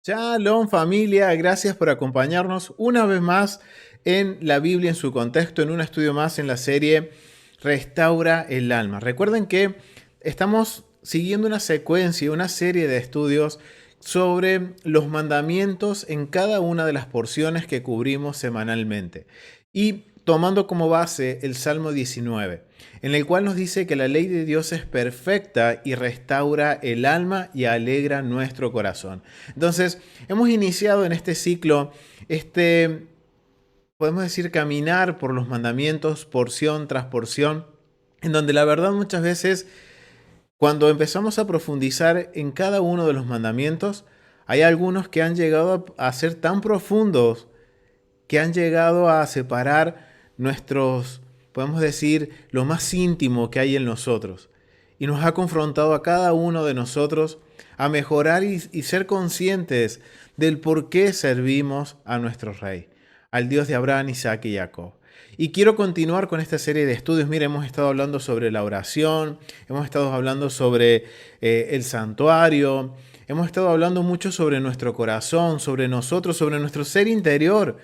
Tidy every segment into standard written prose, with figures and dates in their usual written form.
Shalom familia, gracias por acompañarnos una vez más en la Biblia en su contexto, en un estudio más en la serie Restaura el alma. Recuerden que estamos siguiendo una secuencia, una serie de estudios sobre los mandamientos en cada una de las porciones que cubrimos semanalmente. Y tomando como base el Salmo 19, en el cual nos dice que la ley de Dios es perfecta y restaura el alma y alegra nuestro corazón. Entonces, hemos iniciado en este ciclo, podemos decir, caminar por los mandamientos, porción tras porción, en donde la verdad muchas veces, cuando empezamos a profundizar en cada uno de los mandamientos, hay algunos que han llegado a ser tan profundos que han llegado a separar podemos decir, lo más íntimo que hay en nosotros. Y nos ha confrontado a cada uno de nosotros a mejorar y ser conscientes del por qué servimos a nuestro Rey, al Dios de Abraham, Isaac y Jacob. Y quiero continuar con esta serie de estudios. Mira, hemos estado hablando sobre la oración, hemos estado hablando sobre el santuario, hemos estado hablando mucho sobre nuestro corazón, sobre nosotros, sobre nuestro ser interior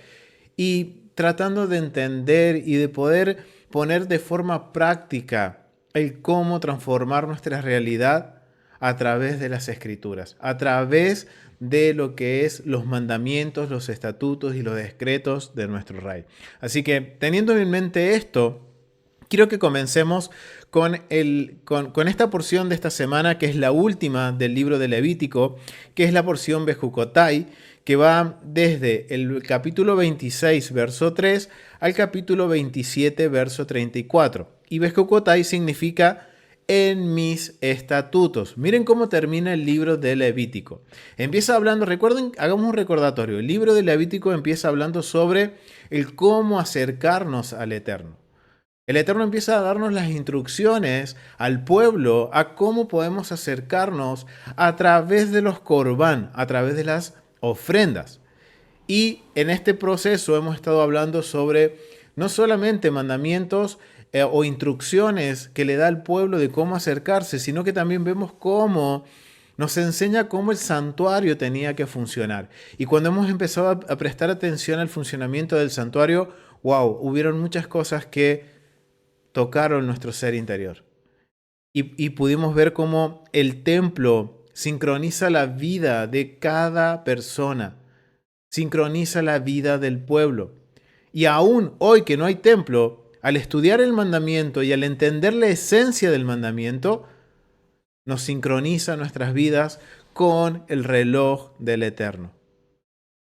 y tratando de entender y de poder poner de forma práctica el cómo transformar nuestra realidad a través de las escrituras, a través de lo que es los mandamientos, los estatutos y los decretos de nuestro Rey. Así que teniendo en mente esto, quiero que comencemos con esta porción de esta semana, que es la última del libro de Levítico, que es la porción Bejucotai, que va desde el capítulo 26, verso 3, al capítulo 27, verso 34. Y Bejucotai significa en mis estatutos. Miren cómo termina el libro de Levítico. Empieza hablando, recuerden, hagamos un recordatorio. El libro de Levítico empieza hablando sobre el cómo acercarnos al Eterno. El Eterno empieza a darnos las instrucciones al pueblo a cómo podemos acercarnos a través de los corbán, a través de las ofrendas. Y en este proceso hemos estado hablando sobre no solamente mandamientos o instrucciones que le da al pueblo de cómo acercarse, sino que también vemos cómo nos enseña cómo el santuario tenía que funcionar. Y cuando hemos empezado a prestar atención al funcionamiento del santuario, wow, hubieron muchas cosas que tocaron nuestro ser interior. Y pudimos ver cómo el templo sincroniza la vida de cada persona, sincroniza la vida del pueblo. Y aún hoy que no hay templo, al estudiar el mandamiento y al entender la esencia del mandamiento, nos sincroniza nuestras vidas con el reloj del Eterno,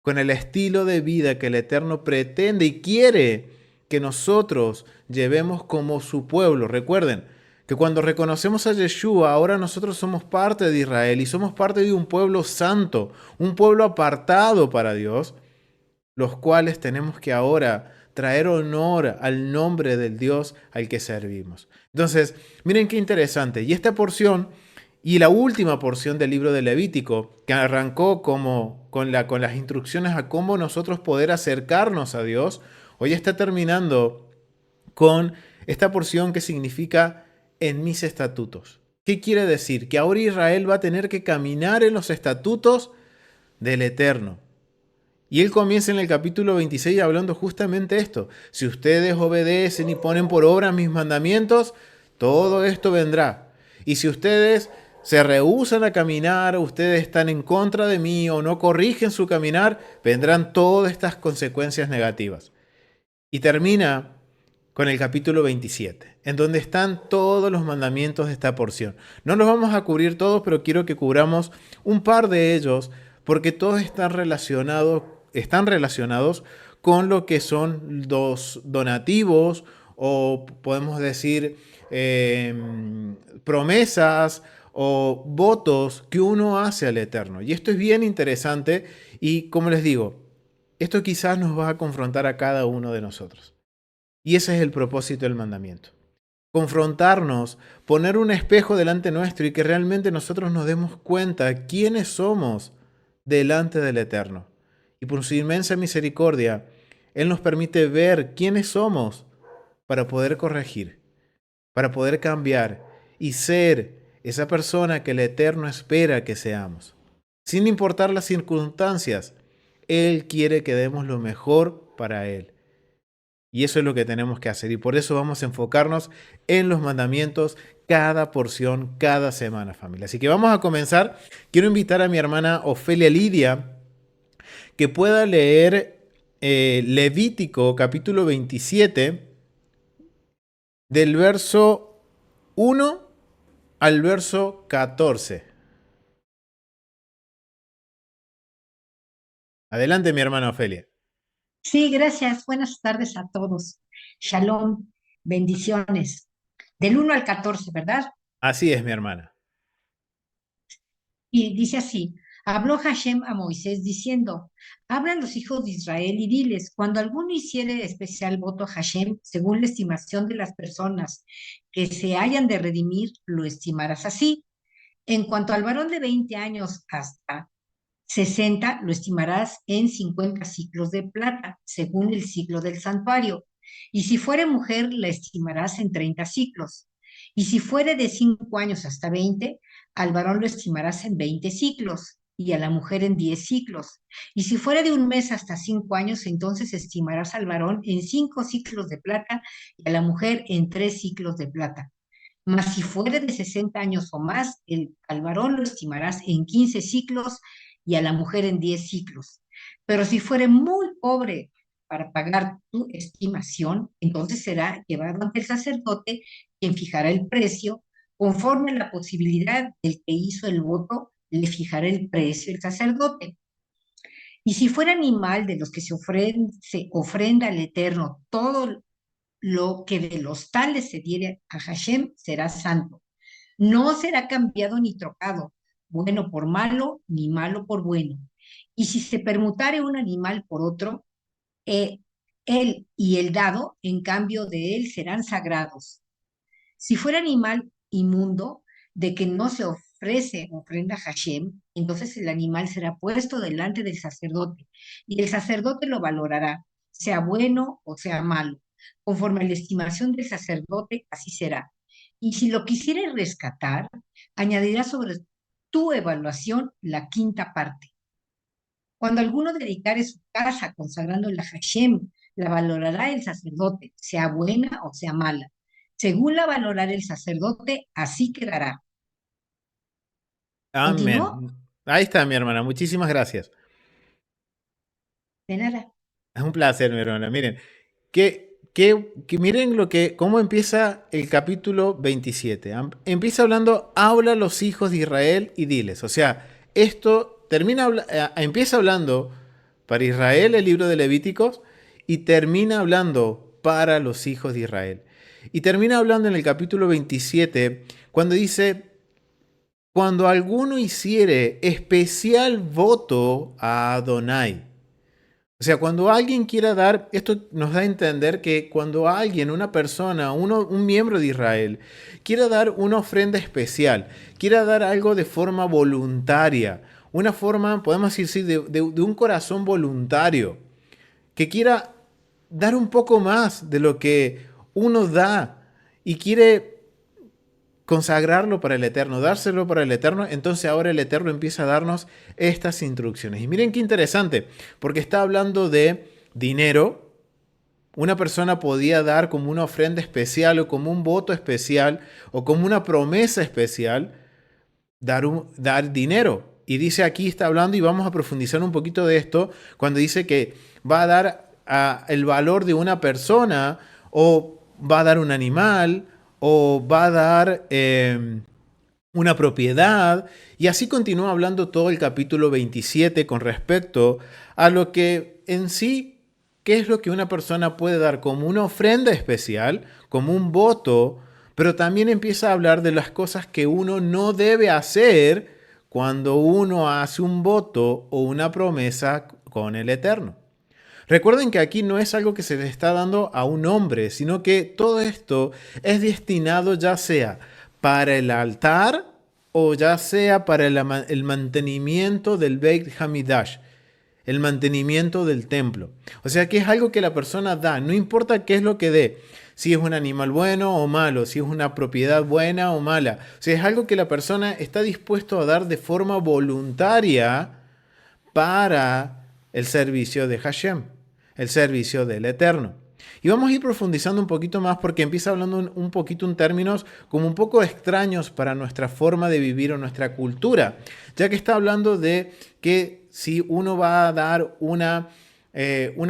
con el estilo de vida que el Eterno pretende y quiere que nosotros llevemos como su pueblo. Recuerden que cuando reconocemos a Yeshua, ahora nosotros somos parte de Israel y somos parte de un pueblo santo, un pueblo apartado para Dios, los cuales tenemos que ahora traer honor al nombre del Dios al que servimos. Entonces, miren qué interesante. Y esta porción y la última porción del libro de Levítico, que arrancó con las instrucciones a cómo nosotros poder acercarnos a Dios, hoy está terminando con esta porción que significa en mis estatutos. ¿Qué quiere decir? Que ahora Israel va a tener que caminar en los estatutos del Eterno. Y él comienza en el capítulo 26 hablando justamente esto. Si ustedes obedecen y ponen por obra mis mandamientos, todo esto vendrá. Y si ustedes se rehúsan a caminar, ustedes están en contra de mí o no corrigen su caminar, vendrán todas estas consecuencias negativas. Y termina con el capítulo 27, en donde están todos los mandamientos de esta porción. No los vamos a cubrir todos, pero quiero que cubramos un par de ellos, porque todos están relacionados con lo que son los donativos o podemos decir eh, promesas o votos que uno hace al Eterno. Y esto es bien interesante y como les digo, esto quizás nos va a confrontar a cada uno de nosotros. Y ese es el propósito del mandamiento. Confrontarnos, poner un espejo delante nuestro y que realmente nosotros nos demos cuenta quiénes somos delante del Eterno. Y por su inmensa misericordia, Él nos permite ver quiénes somos para poder corregir, para poder cambiar y ser esa persona que el Eterno espera que seamos. sin importar las circunstancias. Él quiere que demos lo mejor para Él. Y eso es lo que tenemos que hacer. Y por eso vamos a enfocarnos en los mandamientos cada porción, cada semana, familia. Así que vamos a comenzar. Quiero invitar a mi hermana Ofelia Lidia que pueda leer Levítico capítulo 27 del verso 1 al verso 14. Adelante, mi hermana Ofelia. Sí, gracias. Buenas tardes a todos. Shalom, bendiciones. Del 1 al 14, ¿verdad? Así es, mi hermana. Y dice así, habló Hashem a Moisés diciendo, habla a los hijos de Israel y diles, cuando alguno hiciere especial voto a Hashem, según la estimación de las personas que se hayan de redimir, lo estimarás así. En cuanto al varón de 20 años hasta 60 lo estimarás en 50 ciclos de plata, según el ciclo del santuario. Y si fuere mujer, la estimarás en 30 ciclos. Y si fuere de 5 años hasta 20, al varón lo estimarás en 20 ciclos y a la mujer en 10 ciclos. Y si fuere de un mes hasta 5 años, entonces estimarás al varón en 5 ciclos de plata y a la mujer en 3 ciclos de plata. Mas si fuere de 60 años o más, al varón lo estimarás en 15 ciclos y a la mujer en 10 ciclos. Pero si fuere muy pobre para pagar tu estimación, entonces será llevado ante el sacerdote, quien fijará el precio conforme a la posibilidad del que hizo el voto, le fijará el precio el sacerdote. Y si fuera animal de los que se ofrenda al Eterno, todo lo que de los tales se diere a Hashem será santo. No será cambiado ni trocado, bueno por malo, ni malo por bueno. Y si se permutare un animal por otro, eh, él y el dado, en cambio de él, serán sagrados. Si fuera animal inmundo, de que no se ofrece ofrenda a Hashem, entonces el animal será puesto delante del sacerdote, y el sacerdote lo valorará, sea bueno o sea malo. Conforme a la estimación del sacerdote, así será. Y si lo quisiere rescatar, añadirá sobre tu evaluación la quinta parte. Cuando alguno dedicare su casa consagrándola a Hashem, la valorará el sacerdote, sea buena o sea mala. Según la valorará el sacerdote, así quedará. ¿Continúo? Amén. Ahí está, mi hermana. Muchísimas gracias. De nada. Es un placer, mi hermana. Miren, miren cómo empieza el capítulo 27. Empieza hablando, habla a los hijos de Israel y diles. O sea, esto empieza hablando para Israel el libro de Levíticos y termina hablando para los hijos de Israel. Y termina hablando en el capítulo 27 cuando dice, cuando alguno hiciere especial voto a Adonai. O sea, cuando alguien quiera dar, esto nos da a entender que cuando alguien, una persona, un miembro de Israel, quiera dar una ofrenda especial, quiera dar algo de forma voluntaria, una forma, podemos decir, sí, de un corazón voluntario, que quiera dar un poco más de lo que uno da y quiere consagrarlo para el Eterno, dárselo para el Eterno, entonces ahora el Eterno empieza a darnos estas instrucciones. Y miren qué interesante, porque está hablando de dinero. Una persona podía dar como una ofrenda especial o como un voto especial o como una promesa especial, dar dinero. Y dice aquí, está hablando y vamos a profundizar un poquito de esto, cuando dice que va a dar el valor de una persona o va a dar un animal o va a dar una propiedad. Y así continúa hablando todo el capítulo 27 con respecto a lo que en sí, qué es lo que una persona puede dar como una ofrenda especial, como un voto, pero también empieza a hablar de las cosas que uno no debe hacer cuando uno hace un voto o una promesa con el Eterno. Recuerden que aquí no es algo que se le está dando a un hombre, sino que todo esto es destinado ya sea para el altar o ya sea para el mantenimiento del Beit Hamidash, el mantenimiento del templo. O sea que es algo que la persona da, no importa qué es lo que dé. si es un animal bueno o malo, si es una propiedad buena o mala. O sea, es algo que la persona está dispuesto a dar de forma voluntaria para el servicio de Hashem, el servicio del Eterno. Y vamos a ir profundizando un poquito más porque empieza hablando un poquito en términos como un poco extraños para nuestra forma de vivir o nuestra cultura, ya que está hablando de que si uno va a dar una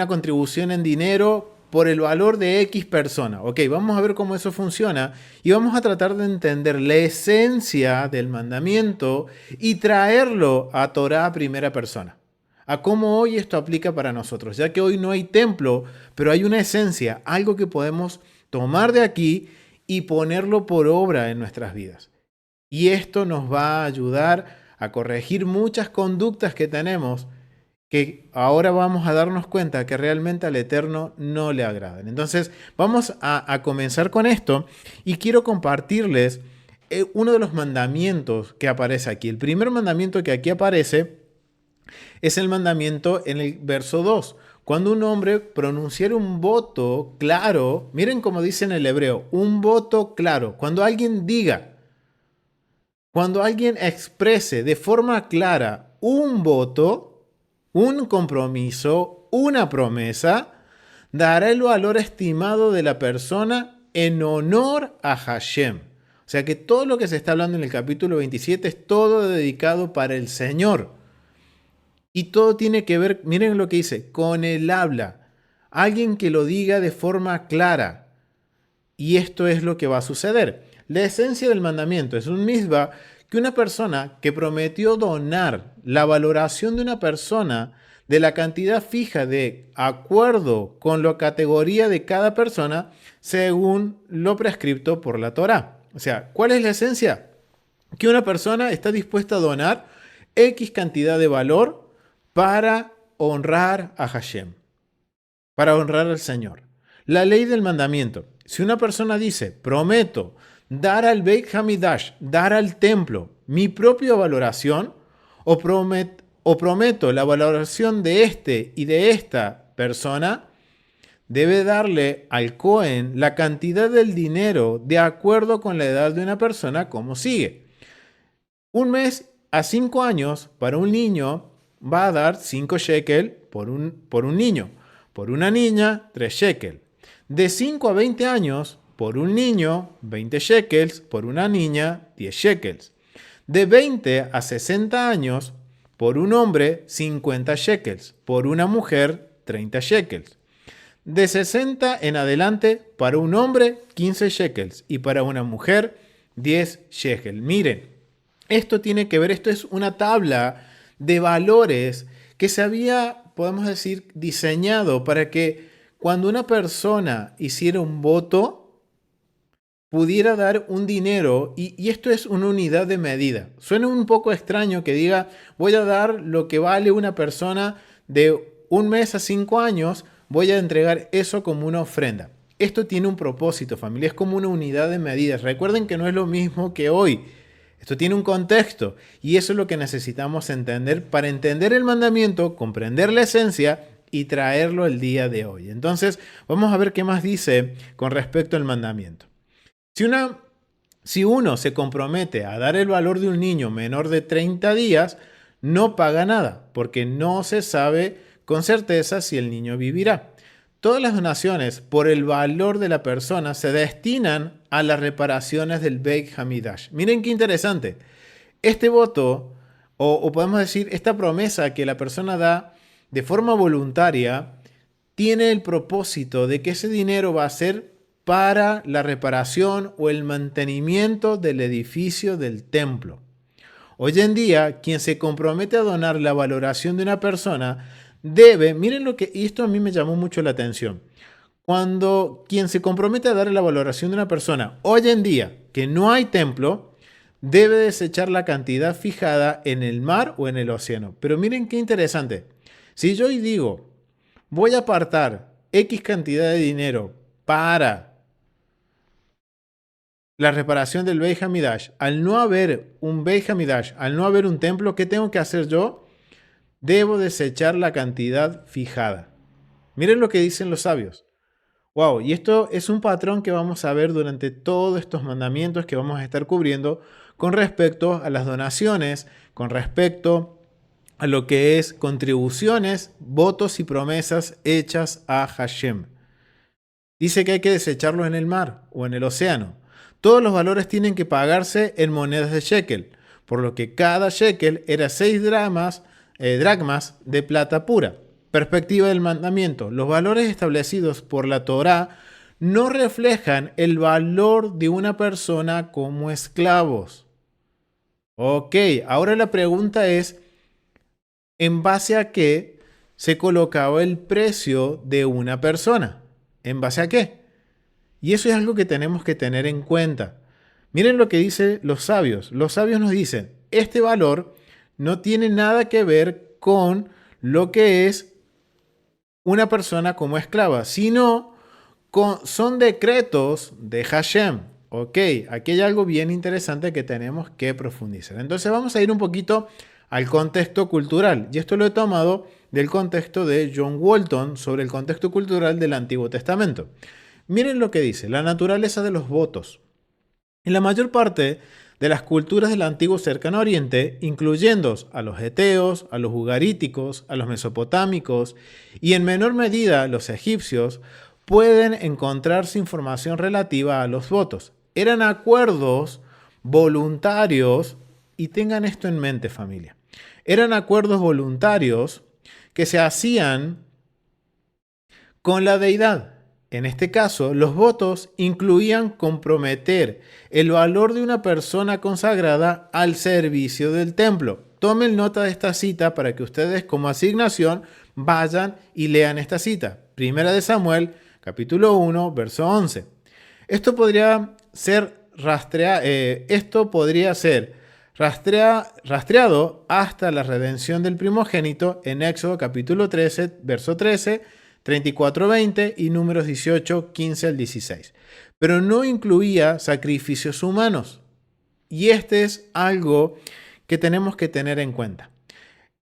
contribución en dinero por el valor de X persona. Ok, vamos a ver cómo eso funciona y vamos a tratar de entender la esencia del mandamiento y traerlo a Torah primera persona. A cómo hoy esto aplica para nosotros, ya que hoy no hay templo, pero hay una esencia, algo que podemos tomar de aquí y ponerlo por obra en nuestras vidas. Y esto nos va a ayudar a corregir muchas conductas que tenemos que ahora vamos a darnos cuenta que realmente al Eterno no le agradan. Entonces, vamos a comenzar con esto y quiero compartirles uno de los mandamientos que aparece aquí. El primer mandamiento que aquí aparece es el mandamiento en el verso 2. Cuando un hombre pronunciara un voto claro, miren cómo dice en el hebreo, un voto claro. Cuando alguien exprese de forma clara un voto, un compromiso, una promesa, dará el valor estimado de la persona en honor a Hashem. O sea que todo lo que se está hablando en el capítulo 27 es todo dedicado para el Señor. Y todo tiene que ver, miren lo que dice, con el habla. Alguien que lo diga de forma clara. Y esto es lo que va a suceder. La esencia del mandamiento es un misbah que una persona que prometió donar la valoración de una persona de la cantidad fija de acuerdo con la categoría de cada persona según lo prescripto por la Torá. O sea, ¿cuál es la esencia? Que una persona está dispuesta a donar X cantidad de valor para honrar a Hashem, para honrar al Señor. La ley del mandamiento. Si una persona dice, prometo dar al Beit Hamidash, dar al templo, mi propia valoración, o prometo la valoración de este y de esta persona, debe darle al Cohen la cantidad del dinero de acuerdo con la edad de una persona, como sigue. Un mes a 5 años para un niño va a dar 5 shekel por un niño. Por una niña, 3 shekel. De 5 a 20 años, por un niño, 20 shekels. Por una niña, 10 shekels. De 20 a 60 años, por un hombre, 50 shekels. Por una mujer, 30 shekels. De 60 en adelante, para un hombre, 15 shekels. Y para una mujer, 10 shekels. Miren, esto tiene que ver, esto es una tabla de valores que se había, podemos decir, diseñado para que cuando una persona hiciera un voto, pudiera dar un dinero, y esto es una unidad de medida. Suena un poco extraño que diga, voy a dar lo que vale una persona de un mes a 5 años, voy a entregar eso como una ofrenda. Esto tiene un propósito, familia, es como una unidad de medidas. Recuerden que no es lo mismo que hoy. Esto tiene un contexto y eso es lo que necesitamos entender para entender el mandamiento, comprender la esencia y traerlo el día de hoy. Entonces, vamos a ver qué más dice con respecto al mandamiento. Si uno se compromete a dar el valor de un niño menor de 30 días, no paga nada, porque no se sabe con certeza si el niño vivirá. Todas las donaciones por el valor de la persona se destinan a las reparaciones del Beit Hamidash. Miren qué interesante. Este voto, o podemos decir, esta promesa que la persona da de forma voluntaria, tiene el propósito de que ese dinero va a ser para la reparación o el mantenimiento del edificio del templo. Hoy en día, quien se compromete a donar la valoración de una persona debe, miren lo que, y esto a mí me llamó mucho la atención. Cuando quien se compromete a dar la valoración de una persona, hoy en día, que no hay templo, debe desechar la cantidad fijada en el mar o en el océano. Pero miren qué interesante. Si yo hoy digo, voy a apartar X cantidad de dinero para la reparación del Beit Hamidash, al no haber un Beit Hamidash, al no haber un templo, ¿qué tengo que hacer yo? Debo desechar la cantidad fijada. Miren lo que dicen los sabios. Wow, y esto es un patrón que vamos a ver durante todos estos mandamientos que vamos a estar cubriendo con respecto a las donaciones, con respecto a lo que es contribuciones, votos y promesas hechas a Hashem. Dice que hay que desecharlos en el mar o en el océano. Todos los valores tienen que pagarse en monedas de shekel, por lo que cada shekel era 6 dracmas de plata pura. Perspectiva del mandamiento. Los valores establecidos por la Torá no reflejan el valor de una persona como esclavos. Ok, ahora la pregunta es, ¿en base a qué se colocaba el precio de una persona? ¿En base a qué? Y eso es algo que tenemos que tener en cuenta. Miren lo que dicen los sabios. Los sabios nos dicen, este valor no tiene nada que ver con lo que es una persona como esclava, sino son decretos de Hashem. Ok, aquí hay algo bien interesante que tenemos que profundizar. Entonces vamos a ir un poquito al contexto cultural. Y esto lo he tomado del contexto de John Walton sobre el contexto cultural del Antiguo Testamento. Miren lo que dice, la naturaleza de los votos. En la mayor parte de las culturas del antiguo Cercano Oriente, incluyendo a los eteos, a los ugaríticos, a los mesopotámicos y en menor medida los egipcios, pueden encontrarse información relativa a los votos. Eran acuerdos voluntarios, y tengan esto en mente, familia. Eran acuerdos voluntarios que se hacían con la deidad. En este caso, los votos incluían comprometer el valor de una persona consagrada al servicio del templo. Tomen nota de esta cita para que ustedes como asignación vayan y lean esta cita. Primera de Samuel, capítulo 1, verso 11. Esto podría ser rastreado hasta la redención del primogénito en Éxodo capítulo 13, verso 13, 34-20 y números 18, 15 al 16. Pero no incluía sacrificios humanos. Y este es algo que tenemos que tener en cuenta.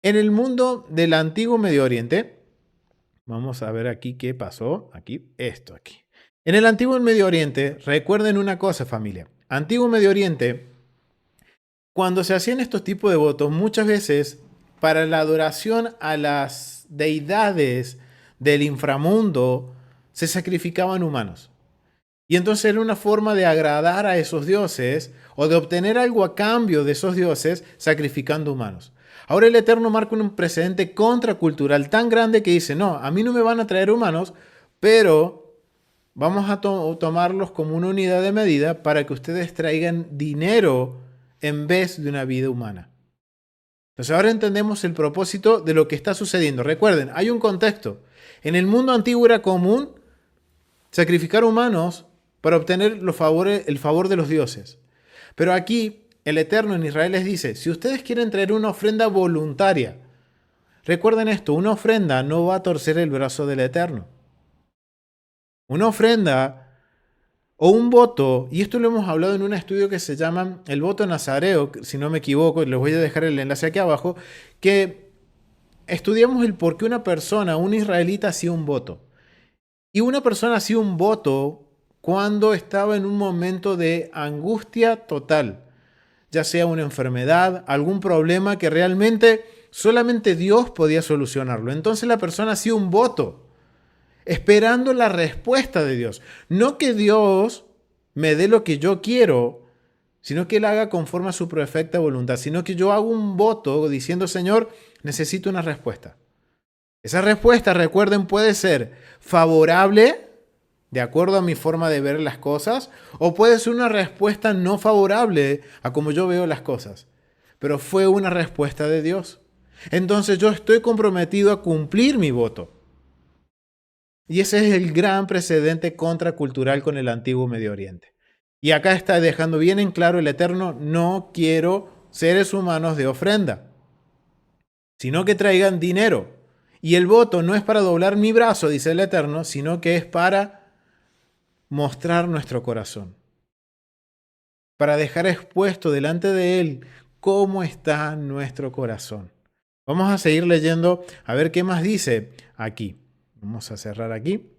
En el mundo del antiguo Medio Oriente, vamos a ver aquí qué pasó. Esto aquí. En el antiguo Medio Oriente, recuerden una cosa, familia. Antiguo Medio Oriente, cuando se hacían estos tipos de votos, muchas veces para la adoración a las deidades del inframundo se sacrificaban humanos. Y entonces era una forma de agradar a esos dioses o de obtener algo a cambio de esos dioses sacrificando humanos. Ahora el Eterno marca un precedente contracultural tan grande que dice, no, a mí no me van a traer humanos, pero vamos a tomarlos como una unidad de medida para que ustedes traigan dinero en vez de una vida humana. Entonces ahora entendemos el propósito de lo que está sucediendo. Recuerden, hay un contexto. En el mundo antiguo era común sacrificar humanos para obtener el favor de los dioses. Pero aquí el Eterno en Israel les dice, si ustedes quieren traer una ofrenda voluntaria, recuerden esto, una ofrenda no va a torcer el brazo del Eterno. Una ofrenda o un voto, y esto lo hemos hablado en un estudio que se llama el voto nazareo, si no me equivoco, les voy a dejar el enlace aquí abajo, que estudiamos el por qué una persona, un israelita, hacía un voto. Y una persona hacía un voto cuando estaba en un momento de angustia total, ya sea una enfermedad, algún problema que realmente solamente Dios podía solucionarlo. Entonces la persona hacía un voto esperando la respuesta de Dios. No que Dios me dé lo que yo quiero, sino que Él haga conforme a su perfecta voluntad, sino que yo hago un voto diciendo, Señor, necesito una respuesta. Esa respuesta, recuerden, puede ser favorable, de acuerdo a mi forma de ver las cosas, o puede ser una respuesta no favorable a como yo veo las cosas. Pero fue una respuesta de Dios. Entonces yo estoy comprometido a cumplir mi voto. Y ese es el gran precedente contracultural con el antiguo Medio Oriente. Y acá está dejando bien en claro el Eterno, no quiero seres humanos de ofrenda, sino que traigan dinero. Y el voto no es para doblar mi brazo, dice el Eterno, sino que es para mostrar nuestro corazón, para dejar expuesto delante de Él cómo está nuestro corazón. Vamos a seguir leyendo a ver qué más dice aquí. Vamos a cerrar aquí.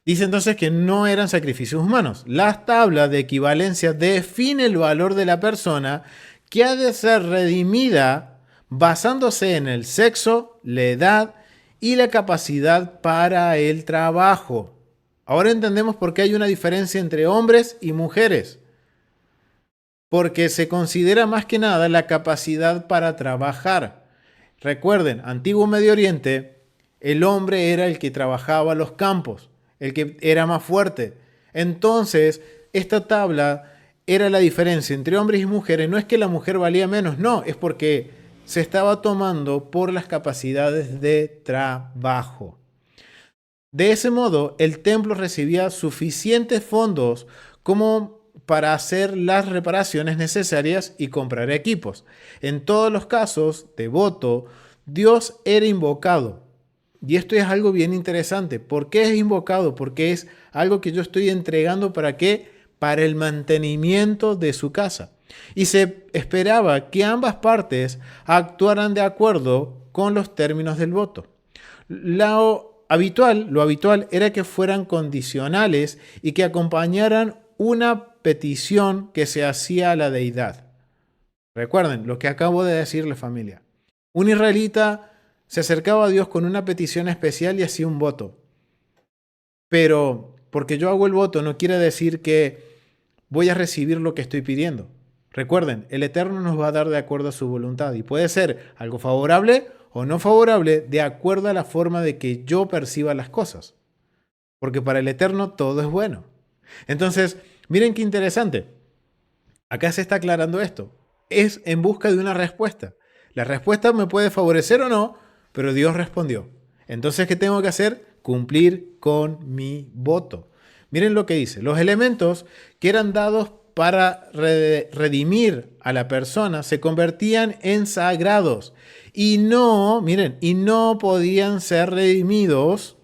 Dice entonces que no eran sacrificios humanos. La tabla de equivalencia define el valor de la persona que ha de ser redimida basándose en el sexo, la edad y la capacidad para el trabajo. Ahora entendemos por qué hay una diferencia entre hombres y mujeres. Porque se considera más que nada la capacidad para trabajar. Recuerden, antiguo Medio Oriente, el hombre era el que trabajaba los campos, el que era más fuerte. Entonces, esta tabla era la diferencia entre hombres y mujeres. No es que la mujer valía menos, no, es porque se estaba tomando por las capacidades de trabajo. De ese modo, el templo recibía suficientes fondos como para hacer las reparaciones necesarias y comprar equipos. En todos los casos de voto, Dios era invocado. Y esto es algo bien interesante. ¿Por qué es invocado? Porque es algo que yo estoy entregando para qué? Para el mantenimiento de su casa. Y se esperaba que ambas partes actuaran de acuerdo con los términos del voto. Lo habitual era que fueran condicionales y que acompañaran una petición que se hacía a la deidad. Recuerden lo que acabo de decirle, familia. Un israelita se acercaba a Dios con una petición especial y hacía un voto. Pero porque yo hago el voto no quiere decir que voy a recibir lo que estoy pidiendo. Recuerden, el Eterno nos va a dar de acuerdo a su voluntad y puede ser algo favorable o no favorable de acuerdo a la forma de que yo perciba las cosas. Porque para el Eterno todo es bueno. Entonces, miren qué interesante. Acá se está aclarando esto. Es en busca de una respuesta. La respuesta me puede favorecer o no, pero Dios respondió. Entonces, ¿qué tengo que hacer? Cumplir con mi voto. Miren lo que dice. Los elementos que eran dados para redimir a la persona se convertían en sagrados y no, miren, y no podían ser redimidos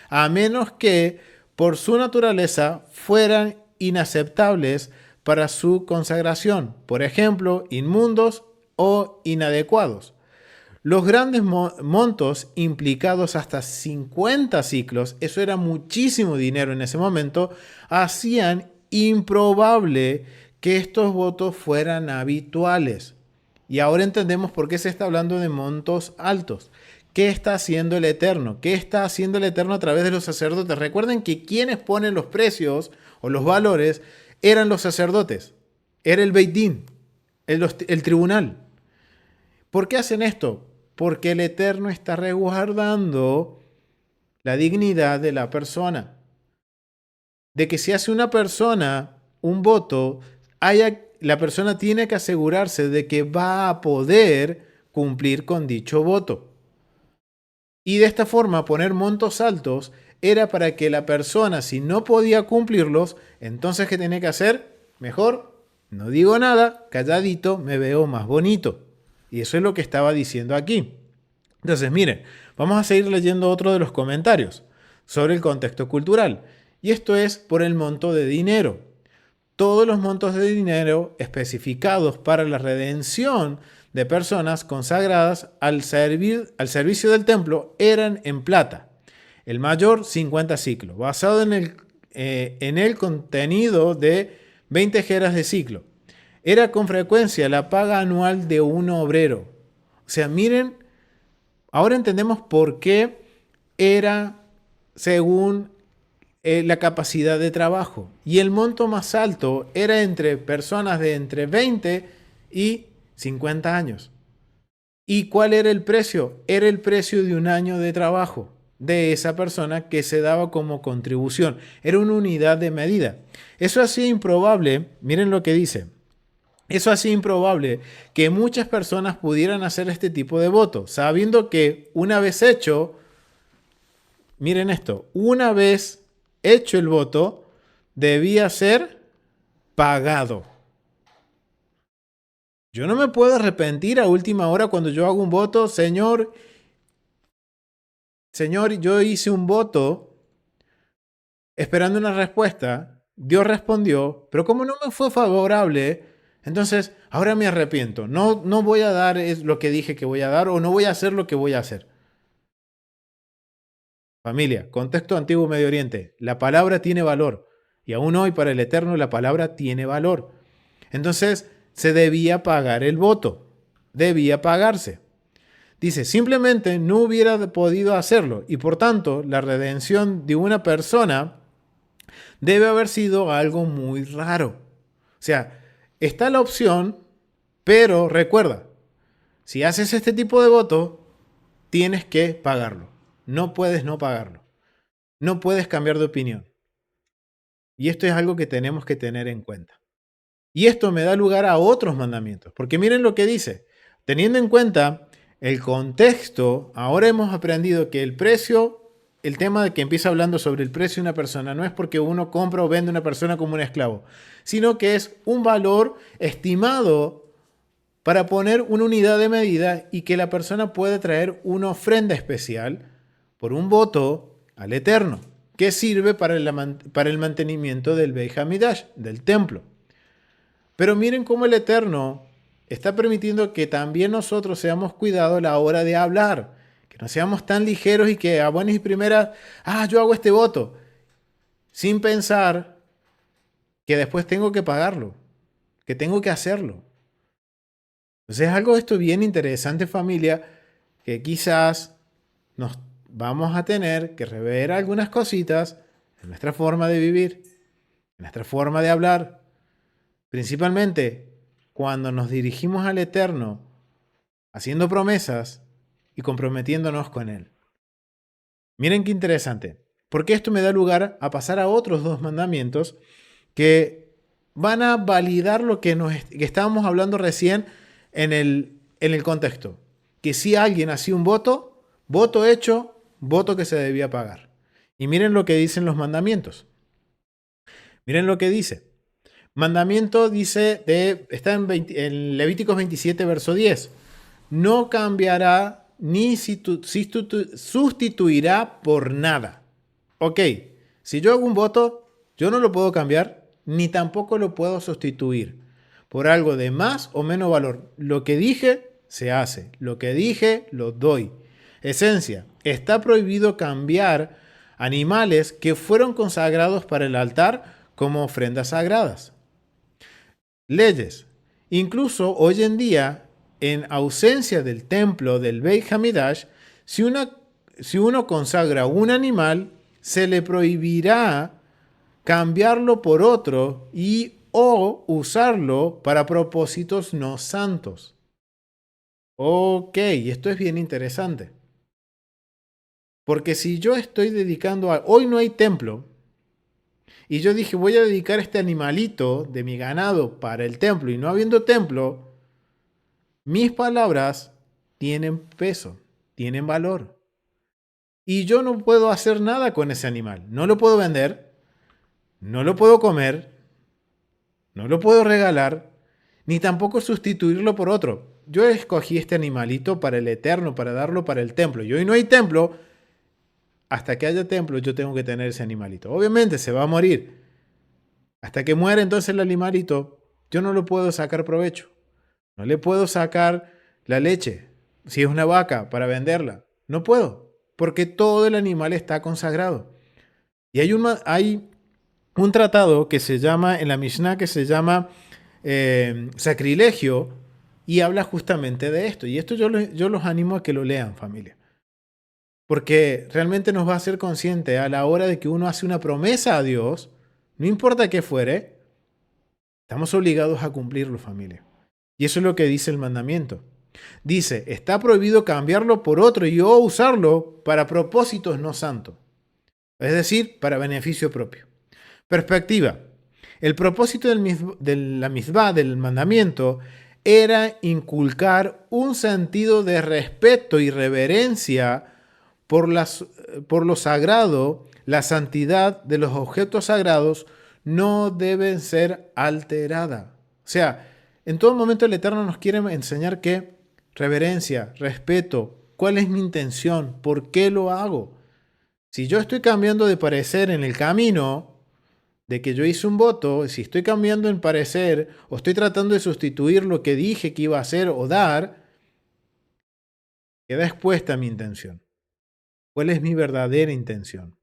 a menos que por su naturaleza fueran inaceptables para su consagración, por ejemplo, inmundos o inadecuados. Los grandes montos implicados hasta 50 ciclos, eso era muchísimo dinero en ese momento, hacían improbable que estos votos fueran habituales. Y ahora entendemos por qué se está hablando de montos altos. ¿Qué está haciendo el Eterno? ¿Qué está haciendo el Eterno a través de los sacerdotes? Recuerden que quienes ponen los precios o los valores eran los sacerdotes. Era el Beit Din, el tribunal. ¿Por qué hacen esto? Porque el Eterno está resguardando la dignidad de la persona. De que si hace una persona un voto, la persona tiene que asegurarse de que va a poder cumplir con dicho voto. Y de esta forma poner montos altos era para que la persona, si no podía cumplirlos, entonces ¿qué tenía que hacer? Mejor, no digo nada, calladito, me veo más bonito. Y eso es lo que estaba diciendo aquí. Entonces, miren, vamos a seguir leyendo otro de los comentarios sobre el contexto cultural. Y esto es por el monto de dinero. Todos los montos de dinero especificados para la redención de personas consagradas al servicio del templo eran en plata. El mayor, 50 ciclos, basado en el contenido de 20 jeras de ciclo. Era con frecuencia la paga anual de un obrero. O sea, miren, ahora entendemos por qué era según la capacidad de trabajo. Y el monto más alto era entre personas de entre 20 y 50 años. ¿Y cuál era el precio? Era el precio de un año de trabajo de esa persona que se daba como contribución. Era una unidad de medida. Eso hacía improbable, miren lo que dice, eso hacía improbable que muchas personas pudieran hacer este tipo de voto, sabiendo que una vez hecho, miren esto, una vez hecho el voto, debía ser pagado. Yo no me puedo arrepentir a última hora cuando yo hago un voto, Señor, yo hice un voto esperando una respuesta, Dios respondió, pero como no me fue favorable, entonces ahora me arrepiento. No, no voy a dar lo que dije que voy a dar o no voy a hacer lo que voy a hacer. Familia, contexto antiguo Medio Oriente, la palabra tiene valor. Y aún hoy para el Eterno la palabra tiene valor. Entonces se debía pagar el voto, debía pagarse. Dice, simplemente no hubiera podido hacerlo y por tanto la redención de una persona debe haber sido algo muy raro. O sea, está la opción, pero recuerda, si haces este tipo de voto, tienes que pagarlo. No puedes no pagarlo. No puedes cambiar de opinión. Y esto es algo que tenemos que tener en cuenta. Y esto me da lugar a otros mandamientos, porque miren lo que dice. Teniendo en cuenta el contexto, ahora hemos aprendido que el precio, el tema de que empieza hablando sobre el precio de una persona, no es porque uno compra o vende a una persona como un esclavo, sino que es un valor estimado para poner una unidad de medida y que la persona puede traer una ofrenda especial por un voto al Eterno, que sirve para el mantenimiento del Beit Hamidash, del templo. Pero miren cómo el Eterno está permitiendo que también nosotros seamos cuidados a la hora de hablar, que no seamos tan ligeros y que a buenas y primeras, yo hago este voto, sin pensar que después tengo que pagarlo, que tengo que hacerlo. Entonces es algo esto bien interesante, familia, que quizás nos vamos a tener que rever algunas cositas en nuestra forma de vivir, en nuestra forma de hablar, principalmente cuando nos dirigimos al Eterno, haciendo promesas y comprometiéndonos con Él. Miren qué interesante, porque esto me da lugar a pasar a otros dos mandamientos que van a validar lo que que estábamos hablando recién en el contexto. Que si alguien hacía un voto, voto hecho, voto que se debía pagar. Y miren lo que dicen los mandamientos. Miren lo que dice. Mandamiento dice, está en Levíticos 27, verso 10. No cambiará ni sustituirá por nada. Ok, si yo hago un voto, yo no lo puedo cambiar, ni tampoco lo puedo sustituir por algo de más o menos valor. Lo que dije, se hace. Lo que dije, lo doy. Esencia, está prohibido cambiar animales que fueron consagrados para el altar como ofrendas sagradas. Leyes. Incluso hoy en día, en ausencia del templo del Beit Hamidash, si uno consagra un animal, se le prohibirá cambiarlo por otro y o usarlo para propósitos no santos. Ok, esto es bien interesante. Porque si yo estoy dedicando a... Hoy no hay templo. Y yo dije, voy a dedicar este animalito de mi ganado para el templo. Y no habiendo templo, mis palabras tienen peso, tienen valor. Y yo no puedo hacer nada con ese animal. No lo puedo vender, no lo puedo comer, no lo puedo regalar, ni tampoco sustituirlo por otro. Yo escogí este animalito para el Eterno, para darlo para el templo. Y hoy no hay templo. Hasta que haya templo, yo tengo que tener ese animalito. Obviamente se va a morir. Hasta que muera entonces el animalito, yo no lo puedo sacar provecho. No le puedo sacar la leche, si es una vaca, para venderla. No puedo, porque todo el animal está consagrado. Y hay un tratado que se llama, en la Mishnah, que se llama sacrilegio, y habla justamente de esto. Y esto yo los animo a que lo lean, familia. Porque realmente nos va a hacer consciente a la hora de que uno hace una promesa a Dios, no importa qué fuere, estamos obligados a cumplirlo, familia. Y eso es lo que dice el mandamiento. Dice, está prohibido cambiarlo por otro y o usarlo para propósitos no santos. Es decir, para beneficio propio. Perspectiva. El propósito de la misbah, del mandamiento, era inculcar un sentido de respeto y reverencia por lo sagrado. La santidad de los objetos sagrados no debe ser alterada. O sea, en todo momento el Eterno nos quiere enseñar que reverencia, respeto, cuál es mi intención, por qué lo hago. Si yo estoy cambiando de parecer en el camino de que yo hice un voto, si estoy cambiando en parecer o estoy tratando de sustituir lo que dije que iba a hacer o dar, queda expuesta mi intención. ¿Cuál es mi verdadera intención?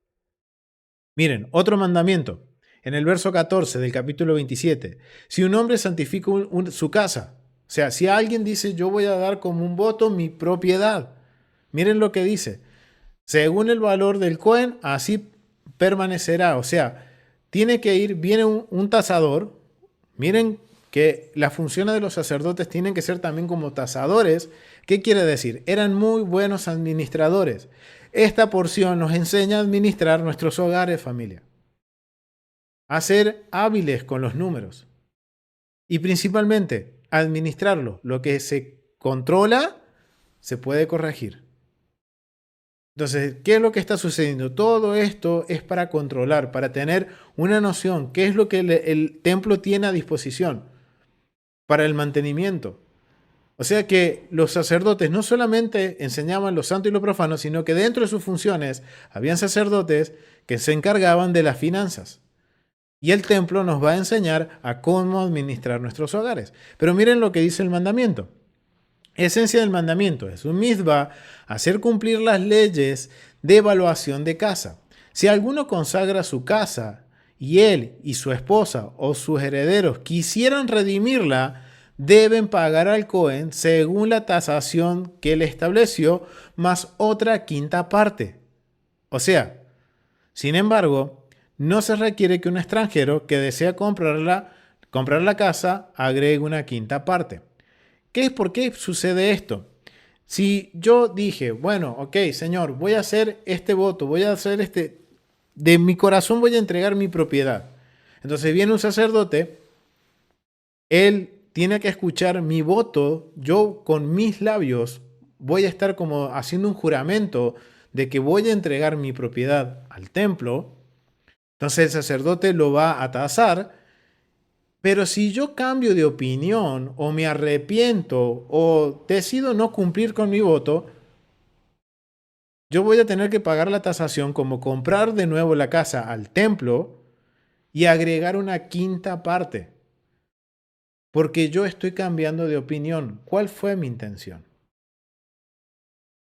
Miren, otro mandamiento. En el verso 14 del capítulo 27. Si un hombre santifica su casa, o sea, si alguien dice yo voy a dar como un voto mi propiedad, miren lo que dice. Según el valor del cohen, así permanecerá. O sea, tiene que ir, viene un tasador. Miren que las funciones de los sacerdotes tienen que ser también como tasadores. ¿Qué quiere decir? Eran muy buenos administradores. Esta porción nos enseña a administrar nuestros hogares, familia. A ser hábiles con los números. Y principalmente, administrarlo. Lo que se controla, se puede corregir. Entonces, ¿qué es lo que está sucediendo? Todo esto es para controlar, para tener una noción, qué es lo que el templo tiene a disposición para el mantenimiento. O sea que los sacerdotes no solamente enseñaban lo santo y lo profano, sino que dentro de sus funciones habían sacerdotes que se encargaban de las finanzas. Y el templo nos va a enseñar a cómo administrar nuestros hogares. Pero miren lo que dice el mandamiento. Esencia del mandamiento es un mitzvah, hacer cumplir las leyes de evaluación de casa. Si alguno consagra su casa y él y su esposa o sus herederos quisieran redimirla, deben pagar al Cohen según la tasación que él estableció, más otra quinta parte. O sea, sin embargo, no se requiere que un extranjero que desea comprar la casa agregue una quinta parte. ¿Por qué sucede esto? Si yo dije, bueno, ok, Señor, voy a hacer este voto, voy a hacer de mi corazón voy a entregar mi propiedad. Entonces viene un sacerdote, él tiene que escuchar mi voto, yo con mis labios voy a estar como haciendo un juramento de que voy a entregar mi propiedad al templo. Entonces el sacerdote lo va a tasar. Pero si yo cambio de opinión o me arrepiento o decido no cumplir con mi voto, yo voy a tener que pagar la tasación como comprar de nuevo la casa al templo y agregar una quinta parte, porque yo estoy cambiando de opinión. ¿Cuál fue mi intención?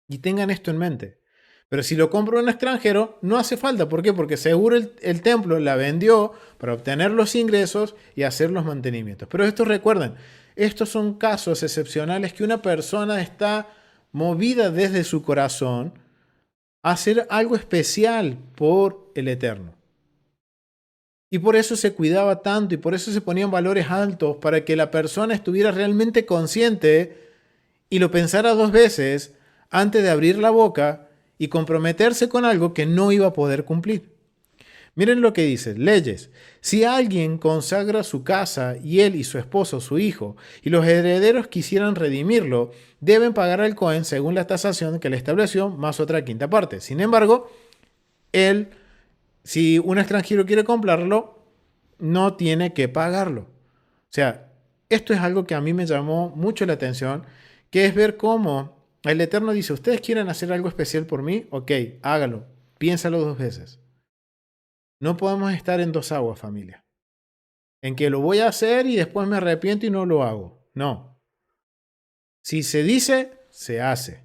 Y tengan esto en mente. Pero si lo compro a un extranjero, no hace falta. ¿Por qué? Porque seguro el templo la vendió para obtener los ingresos y hacer los mantenimientos. Pero esto recuerden, estos son casos excepcionales que una persona está movida desde su corazón a hacer algo especial por el Eterno. Y por eso se cuidaba tanto y por eso se ponían valores altos para que la persona estuviera realmente consciente y lo pensara dos veces antes de abrir la boca y comprometerse con algo que no iba a poder cumplir. Miren lo que dice, leyes. Si alguien consagra su casa y él y su esposo, su hijo, y los herederos quisieran redimirlo, deben pagar al Cohen según la tasación que le estableció más otra quinta parte. Sin embargo, él, si un extranjero quiere comprarlo, no tiene que pagarlo. O sea, esto es algo que a mí me llamó mucho la atención, que es ver cómo el Eterno dice, ¿ustedes quieren hacer algo especial por mí? Ok, hágalo. Piénsalo dos veces. No podemos estar en dos aguas, familia. En que lo voy a hacer y después me arrepiento y no lo hago. No. Si se dice, se hace.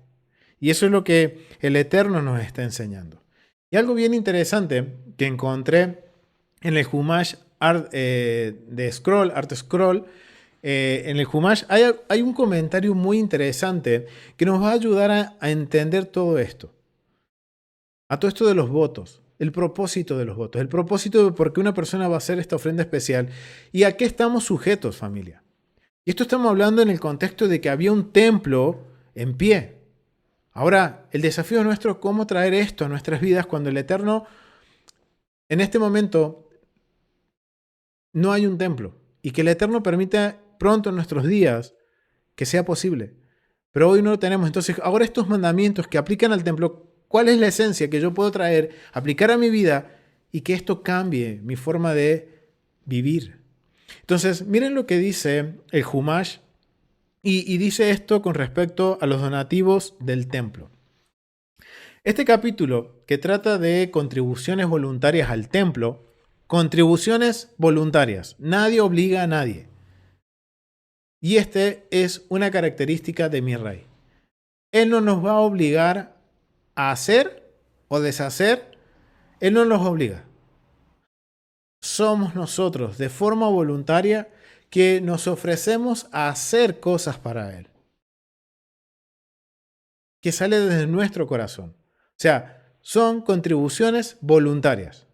Y eso es lo que el Eterno nos está enseñando. Y algo bien interesante que encontré en el Humash de Scroll, Art Scroll, en el Humash hay un comentario muy interesante que nos va a ayudar a entender todo esto. A todo esto de los votos, el propósito de los votos, el propósito de por qué una persona va a hacer esta ofrenda especial y a qué estamos sujetos, familia. Y esto estamos hablando en el contexto de que había un templo en pie. Ahora, el desafío nuestro es cómo traer esto a nuestras vidas cuando el Eterno, en este momento, no hay un templo y que el Eterno permita pronto en nuestros días que sea posible. Pero hoy no lo tenemos. Entonces, ahora estos mandamientos que aplican al templo, ¿cuál es la esencia que yo puedo traer, aplicar a mi vida y que esto cambie mi forma de vivir? Entonces, miren lo que dice el Humash y dice esto con respecto a los donativos del templo. Este capítulo que trata de contribuciones voluntarias al templo, contribuciones voluntarias, nadie obliga a nadie. Y este es una característica de mi rey. Él no nos va a obligar a hacer o deshacer, Él no nos obliga. Somos nosotros, de forma voluntaria, que nos ofrecemos a hacer cosas para Él, que sale desde nuestro corazón. O sea, son contribuciones voluntarias.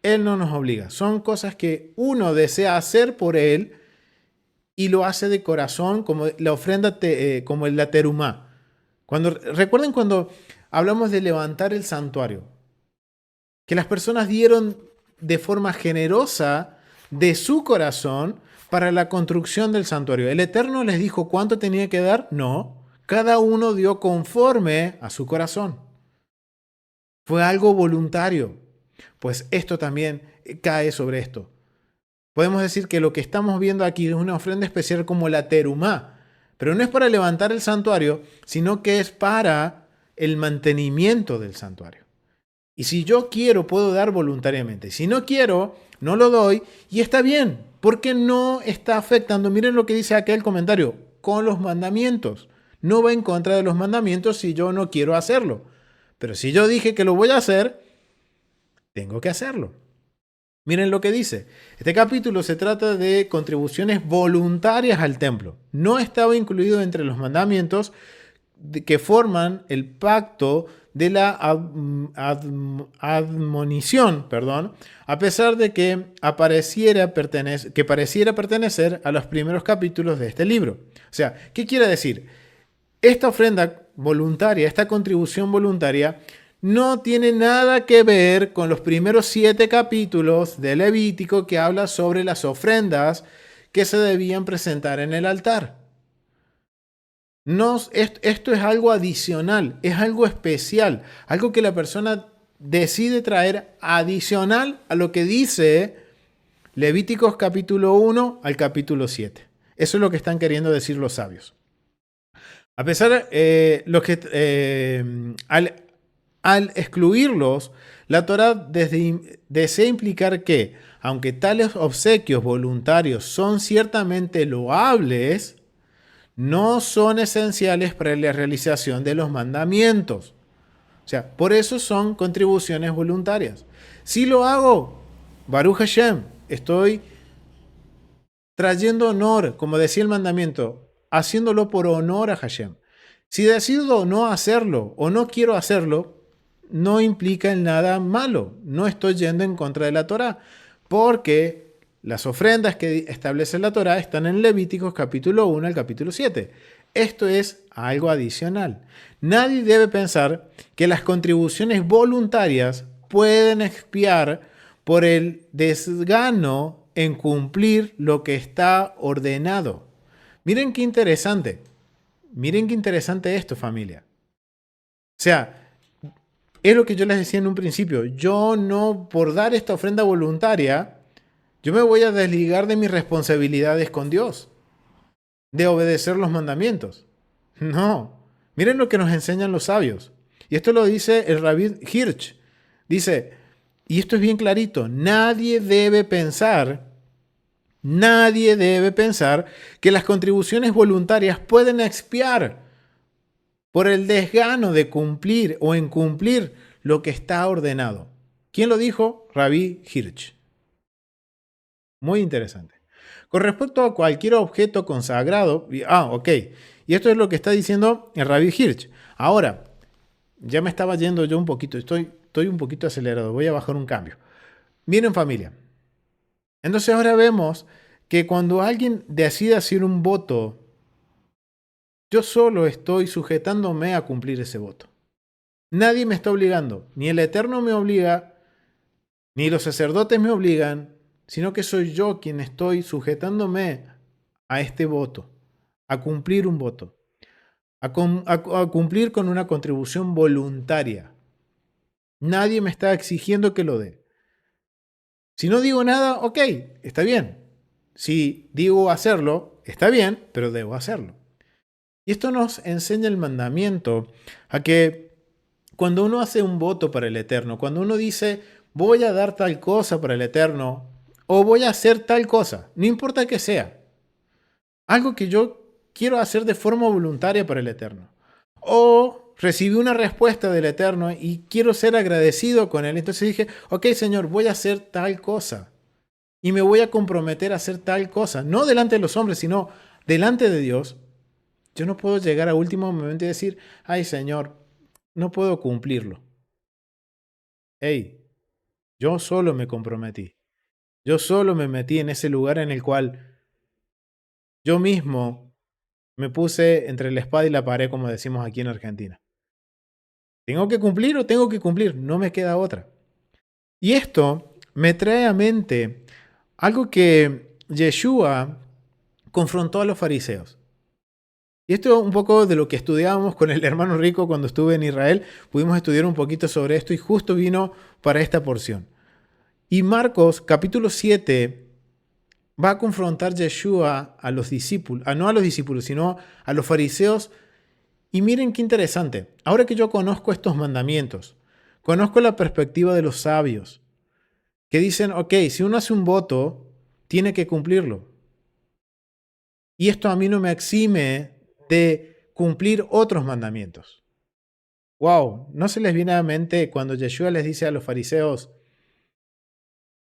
Él no nos obliga. Son cosas que uno desea hacer por Él y lo hace de corazón, como la ofrenda, como la terumá. Recuerden cuando hablamos de levantar el santuario, que las personas dieron de forma generosa de su corazón para la construcción del santuario. ¿El Eterno les dijo cuánto tenía que dar? No. Cada uno dio conforme a su corazón. Fue algo voluntario. Pues esto también cae sobre esto. Podemos decir que lo que estamos viendo aquí es una ofrenda especial como la terumá, pero no es para levantar el santuario, sino que es para el mantenimiento del santuario. Y si yo quiero, puedo dar voluntariamente. Si no quiero, no lo doy y está bien, porque no está afectando. Miren lo que dice aquel comentario, con los mandamientos. No va en contra de los mandamientos si yo no quiero hacerlo. Pero si yo dije que lo voy a hacer, tengo que hacerlo. Miren lo que dice. Este capítulo se trata de contribuciones voluntarias al templo. No estaba incluido entre los mandamientos que forman el pacto de la admonición, a pesar de que pareciera pertenecer a los primeros capítulos de este libro. O sea, ¿qué quiere decir? Esta ofrenda voluntaria, esta contribución voluntaria, no tiene nada que ver con los primeros 7 capítulos de Levítico que habla sobre las ofrendas que se debían presentar en el altar. Esto es algo adicional, es algo especial, algo que la persona decide traer adicional a lo que dice Levíticos capítulo 1 al capítulo 7. Eso es lo que están queriendo decir los sabios. A pesar al excluirlos, la Torá desea implicar que, aunque tales obsequios voluntarios son ciertamente loables, no son esenciales para la realización de los mandamientos. O sea, por eso son contribuciones voluntarias. Si lo hago, Baruch Hashem, estoy trayendo honor, como decía el mandamiento, haciéndolo por honor a Hashem. Si decido no hacerlo o no quiero hacerlo, no implica en nada malo. No estoy yendo en contra de la Torá, porque las ofrendas que establece la Torá están en Levíticos capítulo 1 al capítulo 7. Esto es algo adicional. Nadie debe pensar que las contribuciones voluntarias pueden expiar por el desgano en cumplir lo que está ordenado. Miren qué interesante. Miren qué interesante esto, familia. O sea, es lo que yo les decía en un principio. Yo no, por dar esta ofrenda voluntaria, yo me voy a desligar de mis responsabilidades con Dios, de obedecer los mandamientos. No. Miren lo que nos enseñan los sabios. Y esto lo dice el Rabbi Hirsch. Dice, y esto es bien clarito, nadie debe pensar que las contribuciones voluntarias pueden expiar por el desgano de cumplir o incumplir lo que está ordenado. ¿Quién lo dijo? Rabbi Hirsch. Muy interesante. Con respecto a cualquier objeto consagrado, ok, y esto es lo que está diciendo el Rabbi Hirsch. Ahora, ya me estaba yendo yo un poquito, estoy un poquito acelerado, voy a bajar un cambio. Miren, familia. Entonces ahora vemos que cuando alguien decide hacer un voto, yo solo estoy sujetándome a cumplir ese voto. Nadie me está obligando, ni el Eterno me obliga, ni los sacerdotes me obligan, sino que soy yo quien estoy sujetándome a este voto, a cumplir un voto, a cumplir con una contribución voluntaria. Nadie me está exigiendo que lo dé. Si no digo nada, ok, está bien. Si digo hacerlo, está bien, pero debo hacerlo. Y esto nos enseña el mandamiento a que cuando uno hace un voto para el Eterno, cuando uno dice voy a dar tal cosa para el Eterno o voy a hacer tal cosa, no importa que sea, algo que yo quiero hacer de forma voluntaria para el Eterno, o recibí una respuesta del Eterno y quiero ser agradecido con Él. Entonces dije, ok, Señor, voy a hacer tal cosa y me voy a comprometer a hacer tal cosa. No delante de los hombres, sino delante de Dios. Yo no puedo llegar a último momento y decir, ay, Señor, no puedo cumplirlo. Hey, yo solo me comprometí. Yo solo me metí en ese lugar en el cual yo mismo me puse entre la espada y la pared, como decimos aquí en Argentina. ¿Tengo que cumplir o tengo que cumplir? No me queda otra. Y esto me trae a mente algo que Yeshua confrontó a los fariseos. Y esto es un poco de lo que estudiábamos con el hermano Rico cuando estuve en Israel. Pudimos estudiar un poquito sobre esto y justo vino para esta porción. Y Marcos capítulo 7 va a confrontar Yeshua a los discípulos, no a los discípulos, sino a los fariseos. Y miren qué interesante. Ahora que yo conozco estos mandamientos, conozco la perspectiva de los sabios, que dicen, ok, si uno hace un voto, tiene que cumplirlo. Y esto a mí no me exime de cumplir otros mandamientos. Wow, ¿no se les viene a la mente cuando Yeshua les dice a los fariseos,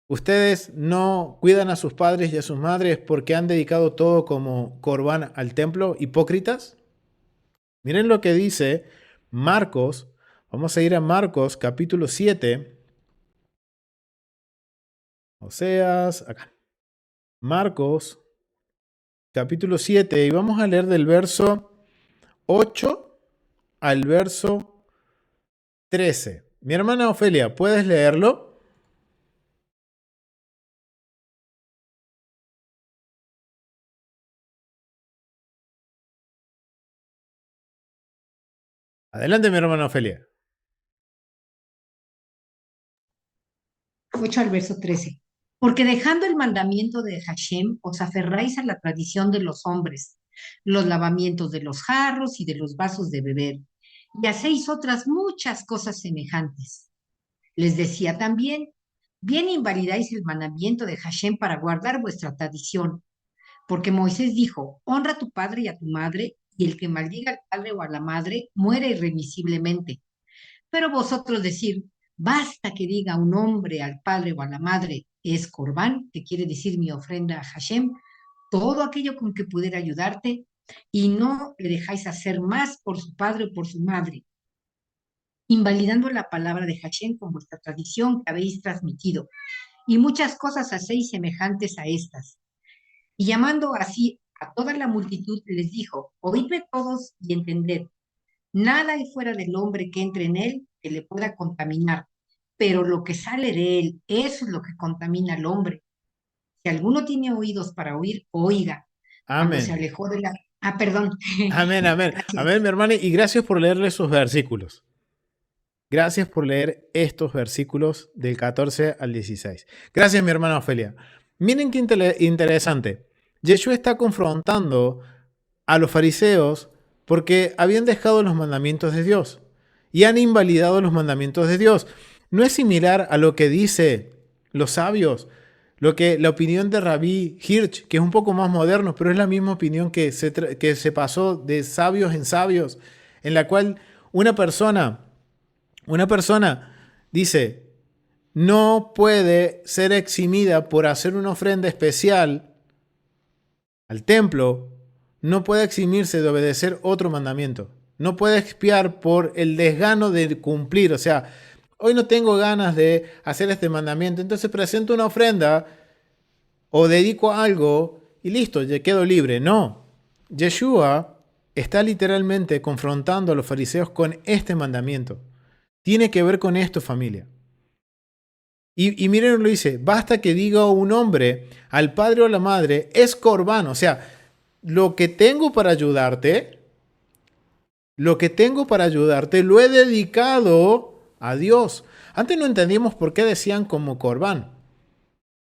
ustedes no cuidan a sus padres y a sus madres porque han dedicado todo como corbán al templo, hipócritas? Miren lo que dice Marcos. Vamos a ir a Marcos capítulo 7. Oseas, acá. Marcos capítulo 7 y vamos a leer del verso 8 al verso 13. Mi hermana Ofelia, ¿puedes leerlo? Adelante, mi hermana Ofelia. 8 al verso 13. Porque dejando el mandamiento de Hashem, os aferráis a la tradición de los hombres, los lavamientos de los jarros y de los vasos de beber, y hacéis otras muchas cosas semejantes. Les decía también, bien invalidáis el mandamiento de Hashem para guardar vuestra tradición, porque Moisés dijo, honra a tu padre y a tu madre, y el que maldiga al padre o a la madre muere irremisiblemente. Pero vosotros decir, basta que diga un hombre al padre o a la madre, es corbán, que quiere decir mi ofrenda a Hashem, todo aquello con que pudiera ayudarte, y no le dejáis hacer más por su padre o por su madre, invalidando la palabra de Hashem con vuestra tradición que habéis transmitido, y muchas cosas hacéis semejantes a estas. Y llamando así a toda la multitud, les dijo, oídme todos y entended, nada hay fuera del hombre que entre en él que le pueda contaminar, pero lo que sale de él, eso es lo que contamina al hombre. Si alguno tiene oídos para oír, oiga. Cuando se Amén. alejó de la... Ah, perdón. Amén, amén. Amén, Gracias. mi hermana. Y gracias por leerle esos versículos. Gracias por leer estos versículos del 14 al 16. Gracias, mi hermana Ofelia. Miren qué interesante. Yeshua está confrontando a los fariseos porque habían dejado los mandamientos de Dios y han invalidado los mandamientos de Dios. No es similar a lo que dice los sabios, la opinión de Rabí Hirsch, que es un poco más moderno, pero es la misma opinión que se pasó de sabios en sabios, en la cual una persona dice, no puede ser eximida por hacer una ofrenda especial al templo, no puede eximirse de obedecer otro mandamiento. No puede expiar por el desgano de cumplir. O sea, hoy no tengo ganas de hacer este mandamiento, entonces presento una ofrenda o dedico algo y listo, ya quedo libre. No. Yeshua está literalmente confrontando a los fariseos con este mandamiento. Tiene que ver con esto, familia. Y miren lo dice, basta que diga un hombre al padre o a la madre, es corbán. O sea, lo que tengo para ayudarte, lo he dedicado a Dios. Antes no entendíamos por qué decían como corbán.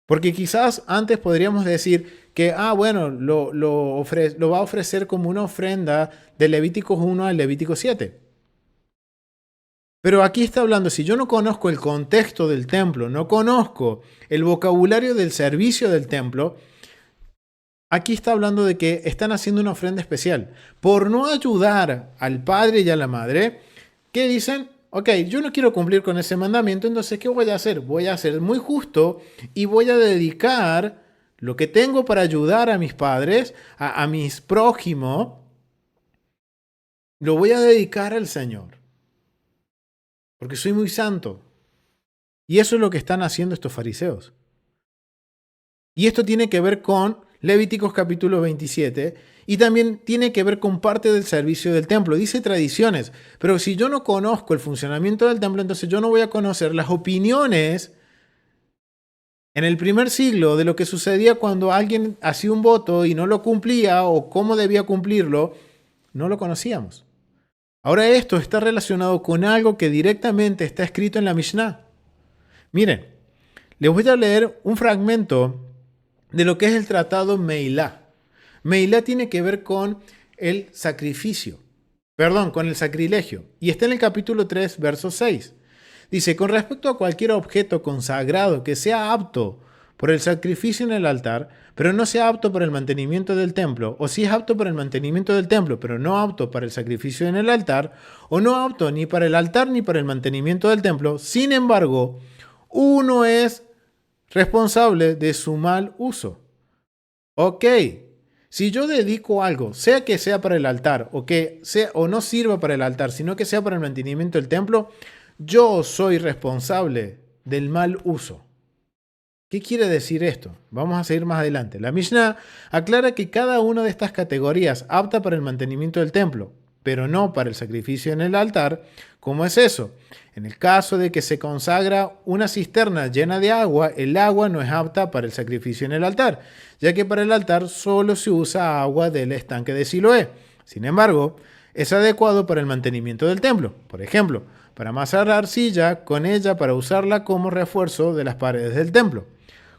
Porque quizás antes podríamos decir que, bueno, lo va a ofrecer como una ofrenda de Levíticos 1 al Levítico 7. Pero aquí está hablando, si yo no conozco el contexto del templo, no conozco el vocabulario del servicio del templo, aquí está hablando de que están haciendo una ofrenda especial. Por no ayudar al padre y a la madre, ¿qué dicen? Ok, yo no quiero cumplir con ese mandamiento, entonces ¿qué voy a hacer? Voy a ser muy justo y voy a dedicar lo que tengo para ayudar a mis padres, a mis prójimos, lo voy a dedicar al Señor, porque soy muy santo. Y eso es lo que están haciendo estos fariseos. Y esto tiene que ver con Levíticos capítulo 27 y también tiene que ver con parte del servicio del templo. Dice tradiciones, pero si yo no conozco el funcionamiento del templo, entonces yo no voy a conocer las opiniones en el primer siglo de lo que sucedía cuando alguien hacía un voto y no lo cumplía o cómo debía cumplirlo, no lo conocíamos. Ahora esto está relacionado con algo que directamente está escrito en la Mishnah. Miren, les voy a leer un fragmento de lo que es el tratado Meilá. Meilá tiene que ver con el sacrificio, con el sacrilegio. Y está en el capítulo 3, verso 6. Dice, con respecto a cualquier objeto consagrado que sea apto por el sacrificio en el altar, pero no sea apto para el mantenimiento del templo, o si es apto para el mantenimiento del templo, pero no apto para el sacrificio en el altar, o no apto ni para el altar ni para el mantenimiento del templo, sin embargo, uno es responsable de su mal uso. Ok, si yo dedico algo, sea que sea para el altar o que sea o no sirva para el altar, sino que sea para el mantenimiento del templo, yo soy responsable del mal uso. ¿Qué quiere decir esto? Vamos a seguir más adelante. La Mishnah aclara que cada una de estas categorías apta para el mantenimiento del templo, pero no para el sacrificio en el altar. ¿Cómo es eso? En el caso de que se consagra una cisterna llena de agua, el agua no es apta para el sacrificio en el altar, ya que para el altar solo se usa agua del estanque de Siloé. Sin embargo, es adecuado para el mantenimiento del templo. Por ejemplo, para amasar arcilla con ella para usarla como refuerzo de las paredes del templo.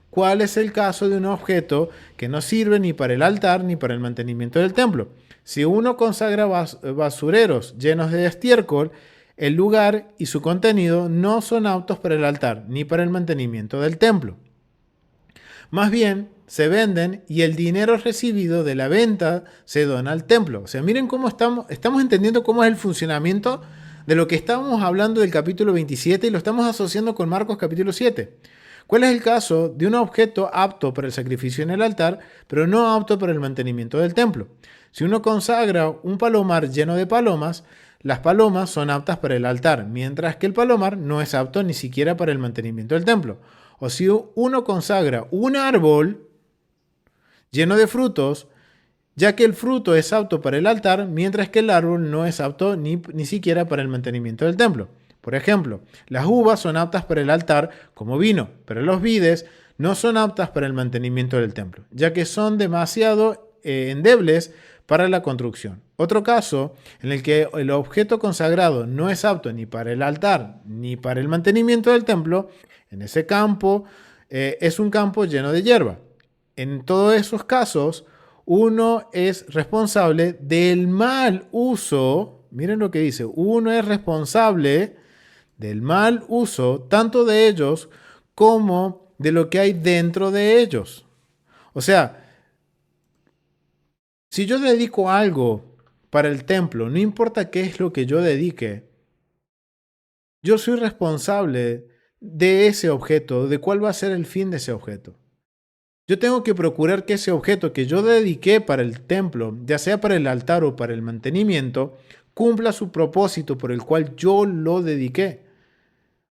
¿Cuál es el caso de un objeto que no sirve ni para el altar ni para el mantenimiento del templo? Si uno consagra basureros llenos de estiércol, el lugar y su contenido no son aptos para el altar ni para el mantenimiento del templo. Más bien, se venden y el dinero recibido de la venta se dona al templo. O sea, miren cómo estamos entendiendo cómo es el funcionamiento de lo que estábamos hablando del capítulo 27 y lo estamos asociando con Marcos capítulo 7. ¿Cuál es el caso de un objeto apto para el sacrificio en el altar, pero no apto para el mantenimiento del templo? Si uno consagra un palomar lleno de palomas, las palomas son aptas para el altar, mientras que el palomar no es apto ni siquiera para el mantenimiento del templo. O si uno consagra un árbol lleno de frutos, ya que el fruto es apto para el altar, mientras que el árbol no es apto ni siquiera para el mantenimiento del templo. Por ejemplo, las uvas son aptas para el altar como vino, pero los vides no son aptas para el mantenimiento del templo, ya que son demasiado endebles para la construcción. Otro caso en el que el objeto consagrado no es apto ni para el altar ni para el mantenimiento del templo, en ese campo es un campo lleno de hierba. En todos esos casos, uno es responsable del mal uso. Miren lo que dice, uno es responsable del mal uso tanto de ellos como de lo que hay dentro de ellos. O sea, si yo dedico algo para el templo, no importa qué es lo que yo dedique, yo soy responsable de ese objeto, de cuál va a ser el fin de ese objeto. Yo tengo que procurar que ese objeto que yo dediqué para el templo, ya sea para el altar o para el mantenimiento, cumpla su propósito por el cual yo lo dediqué.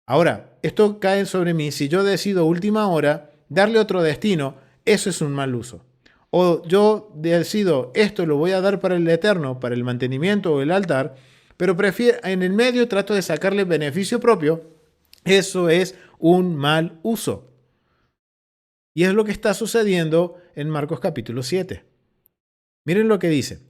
Ahora, esto cae sobre mí si yo decido última hora darle otro destino, eso es un mal uso. O yo decido esto lo voy a dar para el eterno, para el mantenimiento o el altar, pero en el medio trato de sacarle beneficio propio, eso es un mal uso. Y es lo que está sucediendo en Marcos capítulo 7. Miren lo que dice.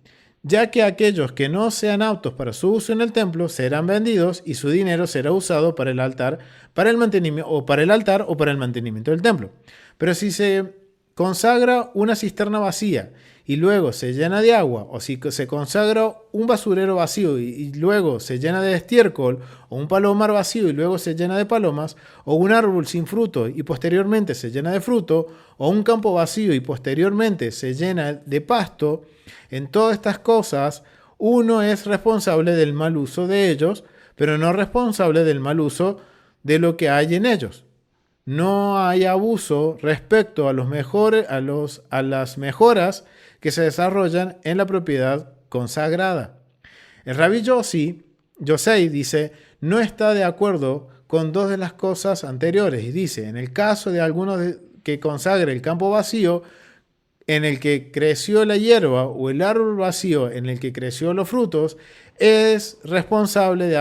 Ya que aquellos que no sean aptos para su uso en el templo serán vendidos y su dinero será usado para el altar, para el mantenimiento o para el altar o para el mantenimiento del templo. Pero si se consagra una cisterna vacía y luego se llena de agua, o si se consagra un basurero vacío y luego se llena de estiércol, o un palomar vacío y luego se llena de palomas, o un árbol sin fruto y posteriormente se llena de fruto, o un campo vacío y posteriormente se llena de pasto, en todas estas cosas uno es responsable del mal uso de ellos, pero no responsable del mal uso de lo que hay en ellos. No hay abuso respecto a a las mejoras que se desarrollan en la propiedad consagrada. El rabí Yosei dice, no está de acuerdo con dos de las cosas anteriores y dice, en el caso de que consagre el campo vacío en el que creció la hierba o el árbol vacío en el que creció los frutos, es responsable de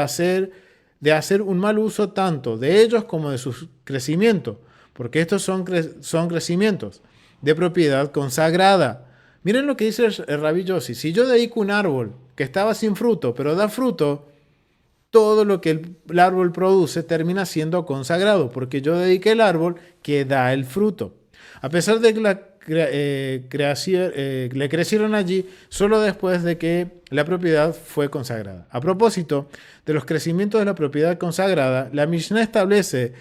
hacer un mal uso tanto de ellos como de su crecimiento, porque estos son crecimientos de propiedad consagrada. Miren lo que dice el Rabí Yossi. Si yo dedico un árbol que estaba sin fruto, pero da fruto, todo lo que el árbol produce termina siendo consagrado, porque yo dediqué el árbol que da el fruto. A pesar de que le crecieron allí solo después de que la propiedad fue consagrada. A propósito de los crecimientos de la propiedad consagrada, la Mishnah establece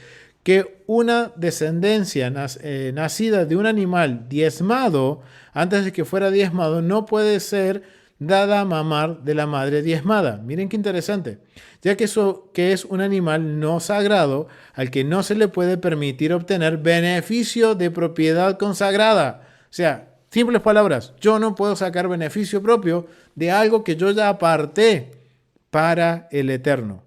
que una descendencia nacida de un animal diezmado, antes de que fuera diezmado, no puede ser dada a mamar de la madre diezmada. Miren qué interesante, ya que eso que es un animal no sagrado al que no se le puede permitir obtener beneficio de propiedad consagrada. O sea, simples palabras, yo no puedo sacar beneficio propio de algo que yo ya aparté para el Eterno.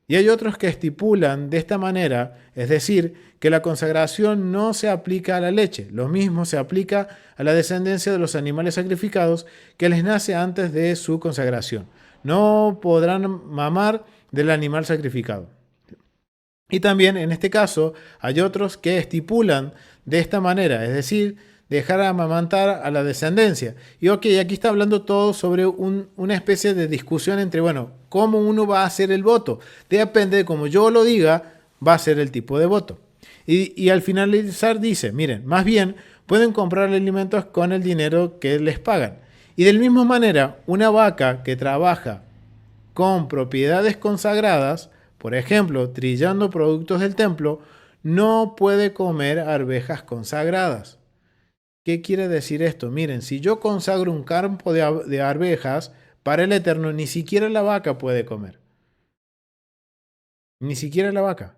Y hay otros que estipulan de esta manera, es decir, que la consagración no se aplica a la leche, lo mismo se aplica a la descendencia de los animales sacrificados que les nace antes de su consagración. No podrán mamar del animal sacrificado. Y también en este caso hay otros que estipulan de esta manera, es decir, dejar amamantar a la descendencia. Y ok, aquí está hablando todo sobre una especie de discusión entre, bueno, cómo uno va a hacer el voto. Depende de cómo yo lo diga, va a ser el tipo de voto. Y al finalizar dice, miren, más bien pueden comprar alimentos con el dinero que les pagan. Y de la misma manera, una vaca que trabaja con propiedades consagradas, por ejemplo, trillando productos del templo, no puede comer arvejas consagradas. ¿Qué quiere decir esto? Miren, si yo consagro un campo de arvejas para el Eterno, ni siquiera la vaca puede comer. Ni siquiera la vaca.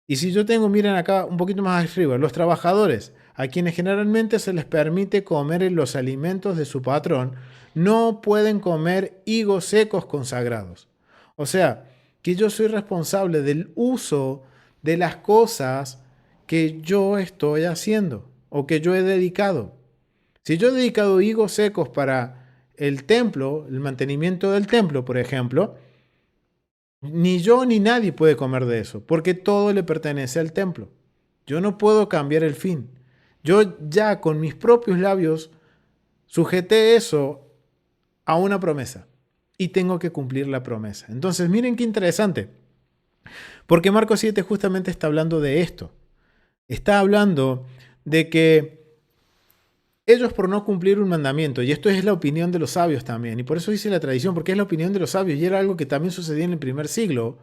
Y si yo tengo, miren acá un poquito más arriba, los trabajadores, a quienes generalmente se les permite comer los alimentos de su patrón, no pueden comer higos secos consagrados. O sea, que yo soy responsable del uso de las cosas que yo estoy haciendo o que yo he dedicado. Si yo he dedicado higos secos para el templo, el mantenimiento del templo, por ejemplo, ni yo ni nadie puede comer de eso, porque todo le pertenece al templo. Yo no puedo cambiar el fin. Yo ya con mis propios labios sujeté eso a una promesa y tengo que cumplir la promesa. Entonces, miren qué interesante, porque Marcos 7 justamente está hablando de esto. Está hablando de que ellos por no cumplir un mandamiento, y esto es la opinión de los sabios también, y por eso dice la tradición, porque es la opinión de los sabios, y era algo que también sucedía en el primer siglo.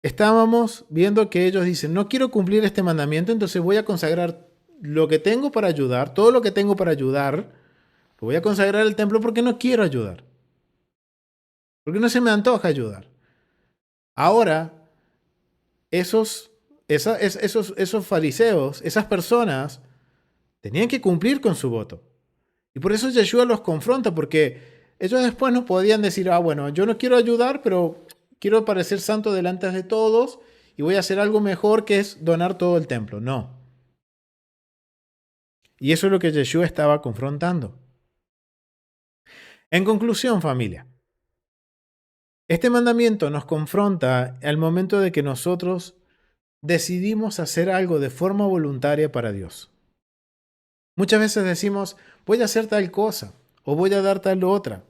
Estábamos viendo que ellos dicen, no quiero cumplir este mandamiento, entonces voy a consagrar lo que tengo para ayudar, todo lo que tengo para ayudar, lo voy a consagrar al templo porque no quiero ayudar, porque no se me antoja ayudar. Ahora, esos fariseos, esas personas, tenían que cumplir con su voto. Y por eso Yeshua los confronta, porque ellos después no podían decir, bueno, yo no quiero ayudar, pero quiero parecer santo delante de todos y voy a hacer algo mejor que es donar todo el templo. No. Y eso es lo que Yeshua estaba confrontando. En conclusión, familia, este mandamiento nos confronta al momento de que nosotros decidimos hacer algo de forma voluntaria para Dios. Muchas veces decimos, voy a hacer tal cosa o voy a dar tal otra.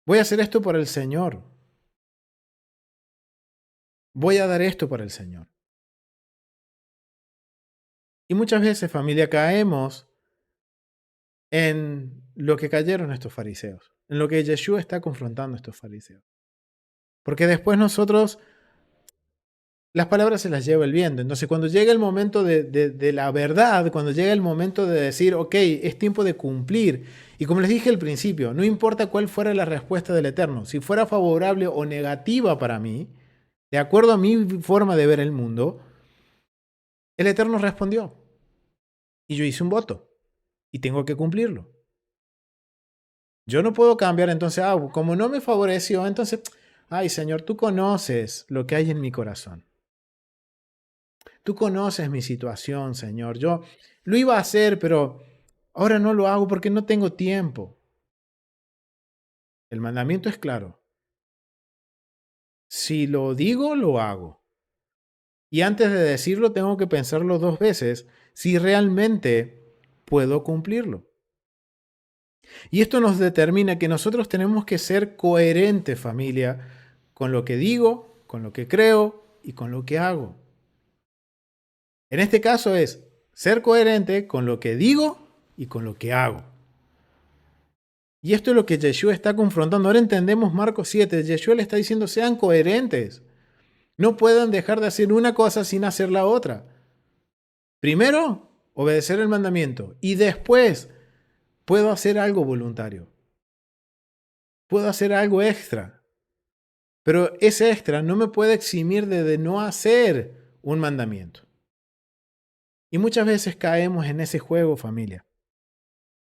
Voy a hacer esto por el Señor. Voy a dar esto para el Señor. Y muchas veces, familia, caemos en lo que cayeron estos fariseos, en lo que Yeshua está confrontando a estos fariseos. Porque después nosotros las palabras se las lleva el viento. Entonces, cuando llega el momento de la verdad, cuando llega el momento de decir, ok, es tiempo de cumplir. Y como les dije al principio, no importa cuál fuera la respuesta del Eterno, si fuera favorable o negativa para mí, de acuerdo a mi forma de ver el mundo, el Eterno respondió. Y yo hice un voto. Y tengo que cumplirlo. Yo no puedo cambiar, entonces, como no me favoreció, entonces, ay Señor, tú conoces lo que hay en mi corazón. Tú conoces mi situación, Señor. Yo lo iba a hacer, pero ahora no lo hago porque no tengo tiempo. El mandamiento es claro. Si lo digo, lo hago. Y antes de decirlo, tengo que pensarlo 2 veces si realmente puedo cumplirlo. Y esto nos determina que nosotros tenemos que ser coherentes, familia, con lo que digo, con lo que creo y con lo que hago. En este caso es ser coherente con lo que digo y con lo que hago. Y esto es lo que Yeshua está confrontando. Ahora entendemos Marcos 7. Yeshua le está diciendo, sean coherentes. No puedan dejar de hacer una cosa sin hacer la otra. Primero, obedecer el mandamiento. Y después, puedo hacer algo voluntario. Puedo hacer algo extra. Pero ese extra no me puede eximir de no hacer un mandamiento. Y muchas veces caemos en ese juego, familia.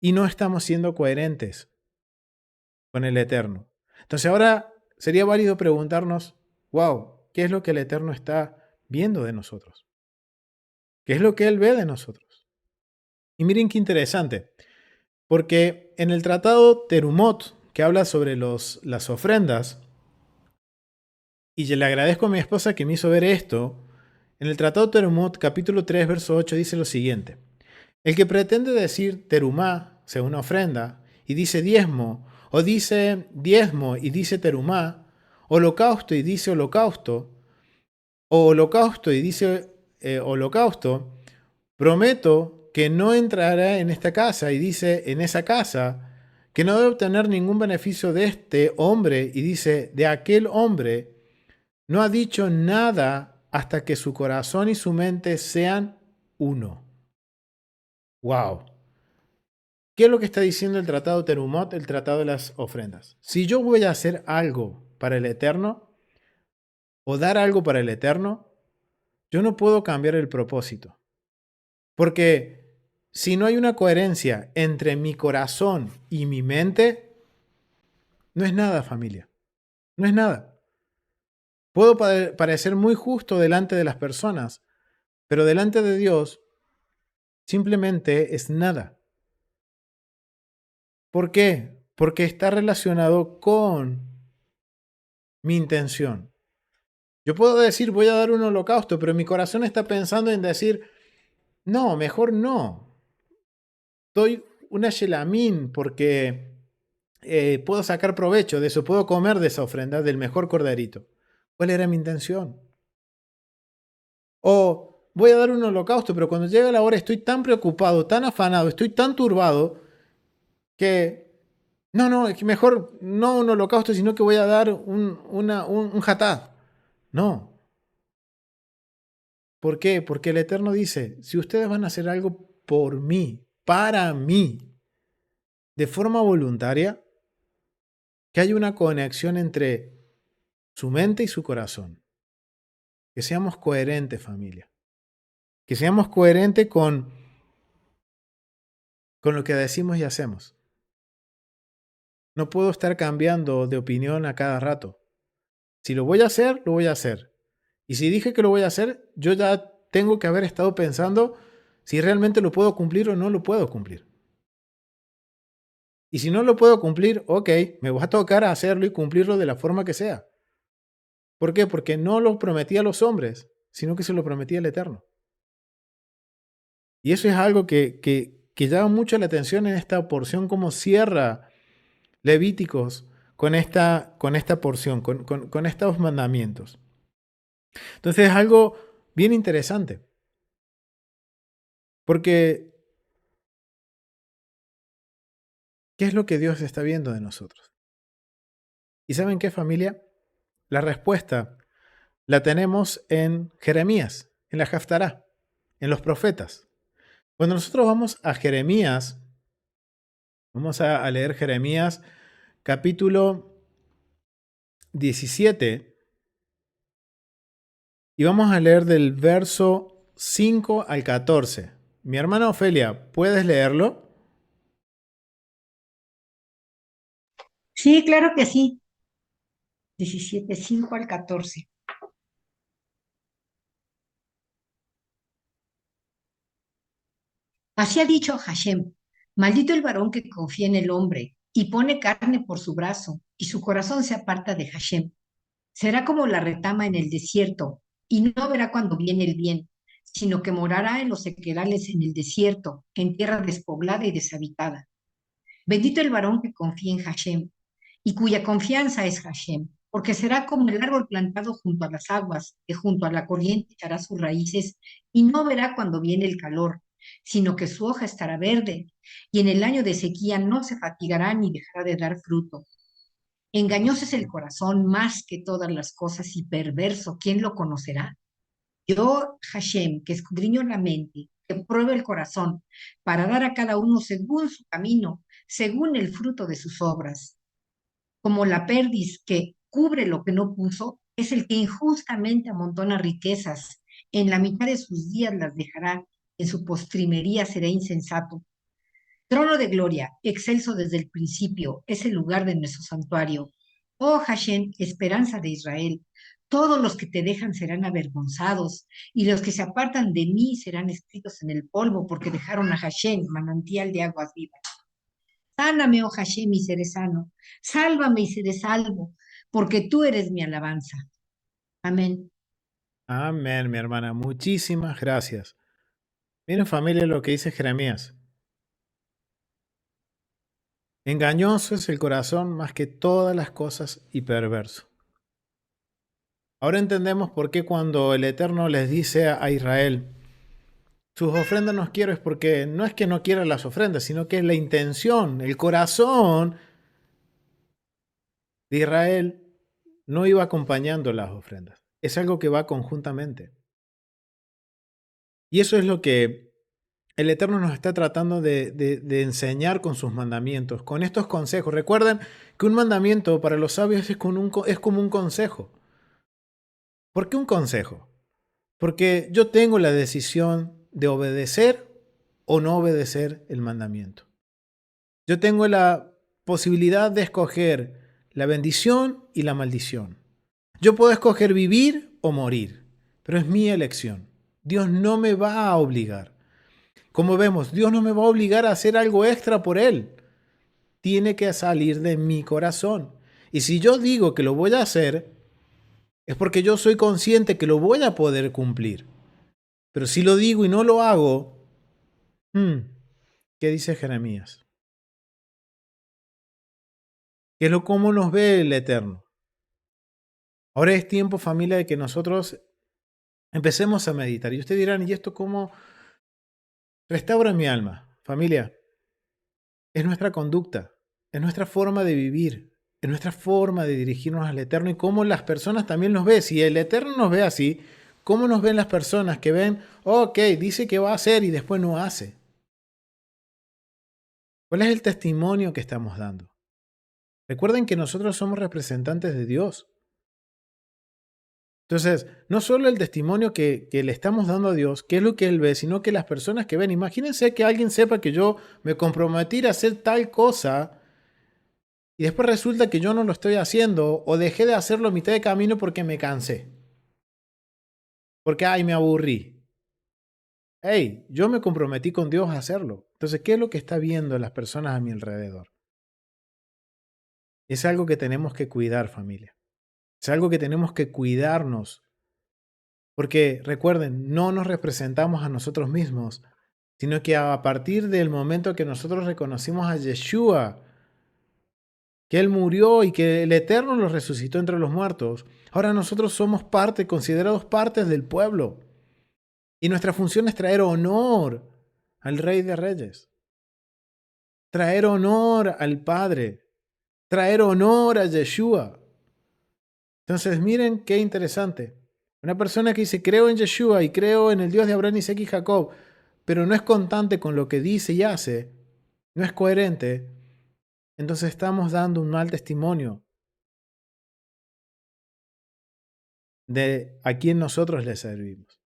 Y no estamos siendo coherentes con el Eterno. Entonces ahora sería válido preguntarnos, wow, ¿qué es lo que el Eterno está viendo de nosotros? ¿Qué es lo que Él ve de nosotros? Y miren qué interesante, porque en el tratado Terumot, que habla sobre las ofrendas, y yo le agradezco a mi esposa que me hizo ver esto, en el tratado Terumot, capítulo 3, verso 8, dice lo siguiente. El que pretende decir terumá, sea una ofrenda, y dice diezmo, o dice diezmo y dice terumá, holocausto y dice holocausto, o holocausto y dice holocausto, prometo que no entrará en esta casa y dice en esa casa que no debe obtener ningún beneficio de este hombre y dice de aquel hombre, no ha dicho nada hasta que su corazón y su mente sean uno. ¡Wow! ¿Qué es lo que está diciendo el tratado Terumot, el tratado de las ofrendas? Si yo voy a hacer algo para el Eterno o dar algo para el Eterno, yo no puedo cambiar el propósito. Porque si no hay una coherencia entre mi corazón y mi mente, no es nada, familia. No es nada. Puedo parecer muy justo delante de las personas, pero delante de Dios simplemente es nada. ¿Por qué? Porque está relacionado con mi intención. Yo puedo decir, voy a dar un holocausto, pero mi corazón está pensando en decir, no, mejor no. Doy una shelamín porque puedo sacar provecho de eso, puedo comer de esa ofrenda, del mejor corderito. ¿Cuál era mi intención? O voy a dar un holocausto, pero cuando llega la hora estoy tan preocupado, tan afanado, estoy tan turbado que no, es que mejor no un holocausto, sino que voy a dar un hatá. No. ¿Por qué? Porque el Eterno dice, si ustedes van a hacer algo por mí, para mí, de forma voluntaria, que haya una conexión entre su mente y su corazón. Que seamos coherentes, familia. Que seamos coherentes con lo que decimos y hacemos. No puedo estar cambiando de opinión a cada rato. Si lo voy a hacer, lo voy a hacer. Y si dije que lo voy a hacer, yo ya tengo que haber estado pensando si realmente lo puedo cumplir o no lo puedo cumplir. Y si no lo puedo cumplir, ok, me va a tocar hacerlo y cumplirlo de la forma que sea. ¿Por qué? Porque no lo prometí a los hombres, sino que se lo prometí al Eterno. Y eso es algo que llama mucho la atención en esta porción, como cierra Levíticos con esta porción, con estos mandamientos. Entonces es algo bien interesante. Porque, ¿qué es lo que Dios está viendo de nosotros? ¿Y saben qué, familia? La respuesta la tenemos en Jeremías, en la Haftará, en los profetas. Cuando nosotros vamos a Jeremías, vamos a leer Jeremías capítulo 17 y vamos a leer del verso 5 al 14. Mi hermana Ofelia, ¿puedes leerlo? Sí, claro que sí. 17:5 al 14. Así ha dicho Hashem, maldito el varón que confía en el hombre y pone carne por su brazo, y su corazón se aparta de Hashem. Será como la retama en el desierto, y no verá cuando viene el bien, sino que morará en los sequedales en el desierto, en tierra despoblada y deshabitada. Bendito el varón que confía en Hashem, y cuya confianza es Hashem, porque será como el árbol plantado junto a las aguas, que junto a la corriente echará sus raíces, y no verá cuando viene el calor, sino que su hoja estará verde, y en el año de sequía no se fatigará ni dejará de dar fruto. Engañoso es el corazón más que todas las cosas y perverso, ¿quién lo conocerá? Yo, Hashem, que escudriño la mente, que prueba el corazón, para dar a cada uno según su camino, según el fruto de sus obras. Como la perdiz que cubre lo que no puso, es el que injustamente amontona riquezas. En la mitad de sus días las dejará, en su postrimería será insensato. Trono de gloria, excelso desde el principio, es el lugar de nuestro santuario. Oh Hashem, esperanza de Israel, todos los que te dejan serán avergonzados, y los que se apartan de mí serán escritos en el polvo, porque dejaron a Hashem, manantial de aguas vivas. Sáname, oh Hashem, y seré sano. Sálvame y seré salvo, porque tú eres mi alabanza. Amén. Amén, mi hermana. Muchísimas gracias. Miren, familia, lo que dice Jeremías. Engañoso es el corazón más que todas las cosas y perverso. Ahora entendemos por qué cuando el Eterno les dice a Israel, sus ofrendas no quiero, es porque no es que no quieran las ofrendas, sino que es la intención, el corazón de Israel no iba acompañando las ofrendas. Es algo que va conjuntamente. Y eso es lo que el Eterno nos está tratando de enseñar con sus mandamientos, con estos consejos. Recuerden que un mandamiento para los sabios es como un consejo. ¿Por qué un consejo? Porque yo tengo la decisión de obedecer o no obedecer el mandamiento. Yo tengo la posibilidad de escoger la bendición y la maldición. Yo puedo escoger vivir o morir, pero es mi elección. Dios no me va a obligar. Como vemos, Dios no me va a obligar a hacer algo extra por Él. Tiene que salir de mi corazón. Y si yo digo que lo voy a hacer, es porque yo soy consciente que lo voy a poder cumplir. Pero si lo digo y no lo hago, ¿qué dice Jeremías? ¿Qué es lo cómo nos ve el Eterno? Ahora es tiempo, familia, de que nosotros empecemos a meditar. Y ustedes dirán, ¿y esto cómo restaura mi alma? Familia, es nuestra conducta, es nuestra forma de vivir, es nuestra forma de dirigirnos al Eterno y cómo las personas también nos ven. Si el Eterno nos ve así, ¿cómo nos ven las personas que ven, ok, dice que va a hacer y después no hace? ¿Cuál es el testimonio que estamos dando? Recuerden que nosotros somos representantes de Dios. Entonces, no solo el testimonio que le estamos dando a Dios, que es lo que Él ve, sino que las personas que ven, imagínense que alguien sepa que yo me comprometí a hacer tal cosa y después resulta que yo no lo estoy haciendo o dejé de hacerlo a mitad de camino porque me cansé, porque, ay, me aburrí. Hey, yo me comprometí con Dios a hacerlo. Entonces, ¿qué es lo que está viendo las personas a mi alrededor? Es algo que tenemos que cuidar, familia. Es algo que tenemos que cuidarnos. Porque recuerden, no nos representamos a nosotros mismos, sino que a partir del momento que nosotros reconocimos a Yeshua, que Él murió y que el Eterno lo resucitó entre los muertos, ahora nosotros somos parte, considerados partes del pueblo. Y nuestra función es traer honor al Rey de Reyes, traer honor al Padre, traer honor a Yeshua. Entonces, miren qué interesante. Una persona que dice, creo en Yeshua y creo en el Dios de Abraham, Isaac y Jacob, pero no es constante con lo que dice y hace, no es coherente, entonces estamos dando un mal testimonio de a quién nosotros le servimos.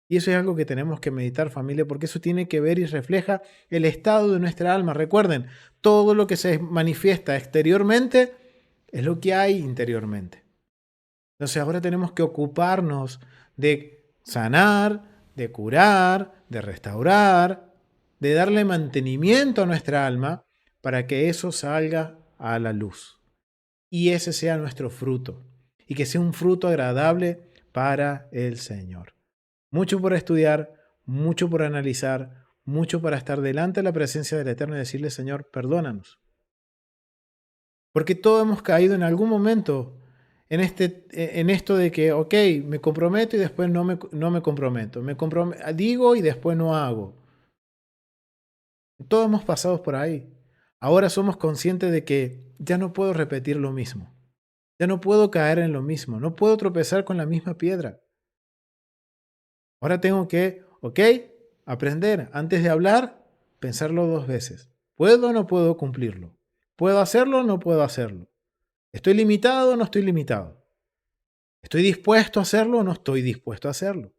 Y eso es algo que tenemos que meditar, familia, porque eso tiene que ver y refleja el estado de nuestra alma. Recuerden, todo lo que se manifiesta exteriormente es lo que hay interiormente. Entonces ahora tenemos que ocuparnos de sanar, de curar, de restaurar, de darle mantenimiento a nuestra alma para que eso salga a la luz. Y ese sea nuestro fruto. Y que sea un fruto agradable para el Señor. Mucho por estudiar, mucho por analizar, mucho para estar delante de la presencia del Eterno y decirle, Señor, perdónanos. Porque todos hemos caído en algún momento en esto de que, ok, me comprometo y después no me comprometo. Digo y después no hago. Todos hemos pasado por ahí. Ahora somos conscientes de que ya no puedo repetir lo mismo. Ya no puedo caer en lo mismo. No puedo tropezar con la misma piedra. Ahora tengo que, ok, aprender. Antes de hablar, pensarlo 2 veces. ¿Puedo o no puedo cumplirlo? ¿Puedo hacerlo o no puedo hacerlo? ¿Estoy limitado o no estoy limitado? ¿Estoy dispuesto a hacerlo o no estoy dispuesto a hacerlo?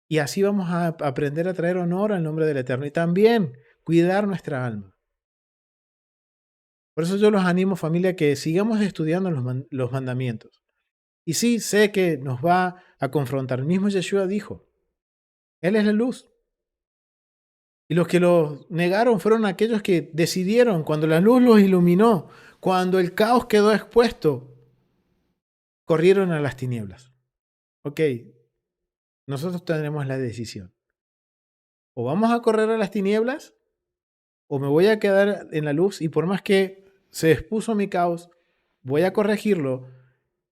Y así vamos a aprender a traer honor al nombre del Eterno y también cuidar nuestra alma. Por eso yo los animo, familia, que sigamos estudiando los mandamientos. Y sí, sé que nos va a confrontar. El mismo Yeshua dijo, Él es la luz. Y los que lo negaron fueron aquellos que decidieron, cuando la luz los iluminó, cuando el caos quedó expuesto, corrieron a las tinieblas. Ok, nosotros tenemos la decisión. O vamos a correr a las tinieblas, o me voy a quedar en la luz y por más que se expuso mi caos, voy a corregirlo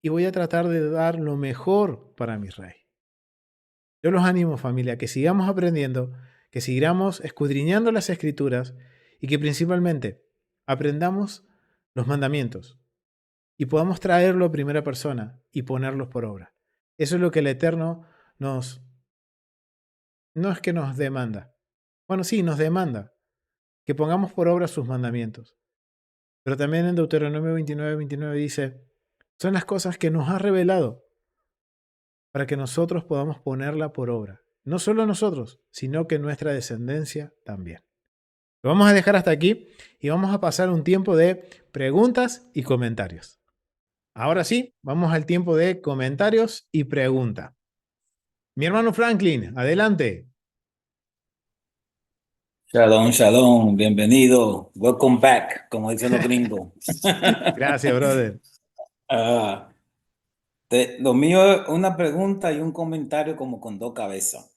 y voy a tratar de dar lo mejor para mi rey. Yo los animo, familia, que sigamos aprendiendo, que sigamos escudriñando las escrituras y que principalmente aprendamos los mandamientos y podamos traerlo a primera persona y ponerlos por obra. Eso es lo que el Eterno no es que nos demanda. Bueno, sí, nos demanda que pongamos por obra sus mandamientos. Pero también en Deuteronomio 29 dice, son las cosas que nos ha revelado para que nosotros podamos ponerla por obra. No solo nosotros, sino que nuestra descendencia también. Lo vamos a dejar hasta aquí y vamos a pasar un tiempo de preguntas y comentarios. Ahora sí, vamos al tiempo de comentarios y pregunta. Mi hermano Franklin, adelante. Shalom, shalom, bienvenido, welcome back, como dicen los gringos. Gracias, brother. Ah, lo mío es una pregunta y un comentario como con dos cabezas.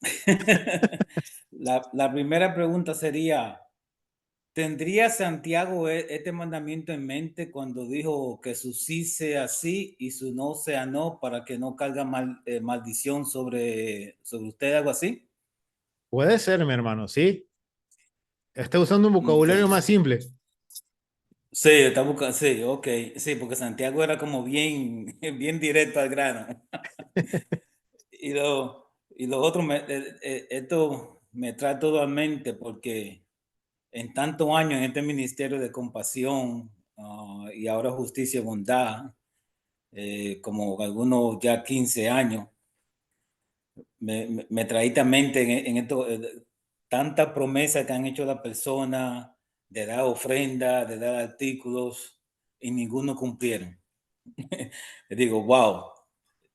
La primera pregunta sería, ¿tendría Santiago este mandamiento en mente cuando dijo que su sí sea sí y su no sea no para que no caiga maldición sobre usted, algo así? Puede ser, mi hermano, sí. Está usando un Ok. vocabulario más simple. Sí, está buscando, sí, ok, sí, porque Santiago era como bien, bien directo al grano. Y lo otro, esto me trae todo a mente porque en tantos años en este ministerio de compasión y ahora justicia y bondad, como algunos ya 15 años, me traí a mente en esto, tantas promesas que han hecho las personas de dar ofrenda, de dar artículos y ninguno cumplieron. Digo, wow.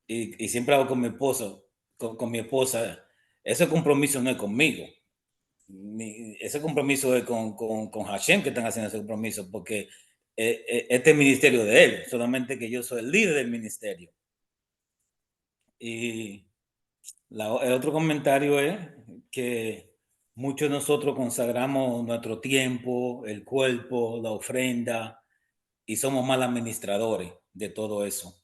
Y siempre hago con mi esposo, con mi esposa, ese compromiso no es conmigo. Ese compromiso es con Hashem que están haciendo ese compromiso, porque este es el ministerio de él, solamente que yo soy el líder del ministerio. Y el otro comentario es que muchos de nosotros consagramos nuestro tiempo, el cuerpo, la ofrenda, y somos mal administradores de todo eso.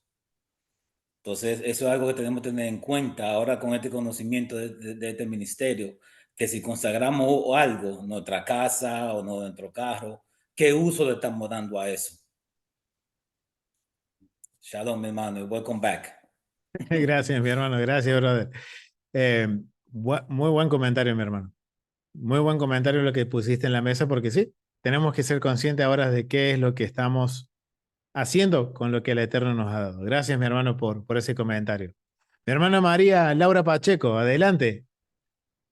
Entonces, eso es algo que tenemos que tener en cuenta ahora con este conocimiento de este ministerio, que si consagramos algo, nuestra casa o nuestro carro, ¿qué uso le estamos dando a eso? Shalom, mi hermano, welcome back. Gracias, mi hermano. Gracias, brother. Eh, muy buen comentario, mi hermano. Muy buen comentario lo que pusiste en la mesa, porque sí, tenemos que ser conscientes ahora de qué es lo que estamos haciendo con lo que el Eterno nos ha dado. Gracias, mi hermano, por ese comentario. Mi hermana María Laura Pacheco, adelante.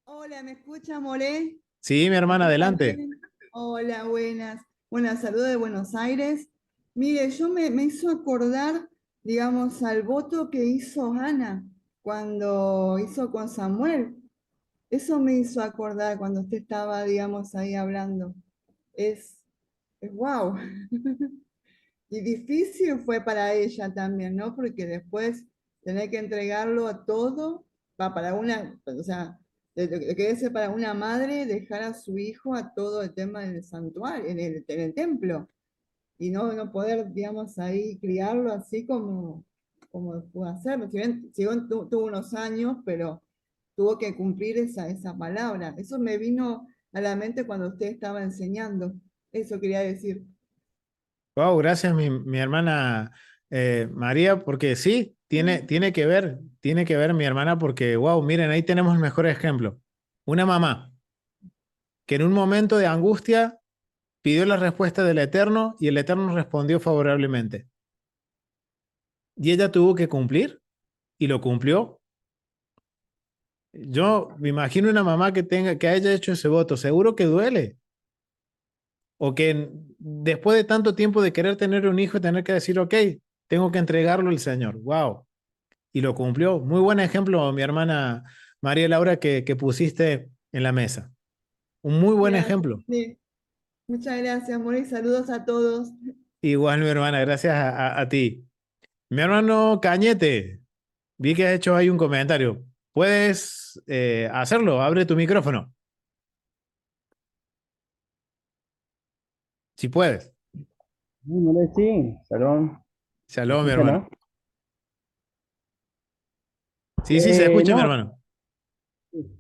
Hola, ¿me escucha, More? Sí, mi ¿Me hermana, escucha adelante. bien? Hola, buenas. Buenas, saludos de Buenos Aires. Mire, me hizo acordar, digamos, al voto que hizo Ana cuando hizo con Samuel. Eso me hizo acordar cuando usted estaba, digamos, ahí hablando. Es wow. Y difícil fue para ella también, ¿no? Porque después tener que entregarlo a todo, para una, o sea, lo que debe para una madre dejar a su hijo a todo el tema del santuario, en el templo, y no poder, digamos, ahí criarlo así como pudo hacerlo. Si bien tuvo unos años, pero tuvo que cumplir esa palabra. Eso me vino a la mente cuando usted estaba enseñando. Eso quería decir. Wow, gracias, mi hermana María, porque sí, tiene que ver mi hermana, porque wow, miren, ahí tenemos el mejor ejemplo. Una mamá que en un momento de angustia pidió la respuesta del Eterno y el Eterno respondió favorablemente. Y ella tuvo que cumplir y lo cumplió. Yo me imagino una mamá que haya hecho ese voto, seguro que duele. O que después de tanto tiempo de querer tener un hijo, tener que decir, ok, tengo que entregarlo al Señor. Wow. Y lo cumplió. Muy buen ejemplo, mi hermana María Laura, que pusiste en la mesa. Un muy buen Gracias. ejemplo. Sí. Muchas gracias, Mori. Saludos a todos. Igual, mi hermana, gracias a ti. Mi hermano Cañete, vi que has hecho ahí un comentario. ¿Puedes hacerlo? Abre tu micrófono. Si puedes. Sí, perdón, ¿me Shalom, mi escucha, no? hermano. Sí, sí, se escucha, mi No, hermano.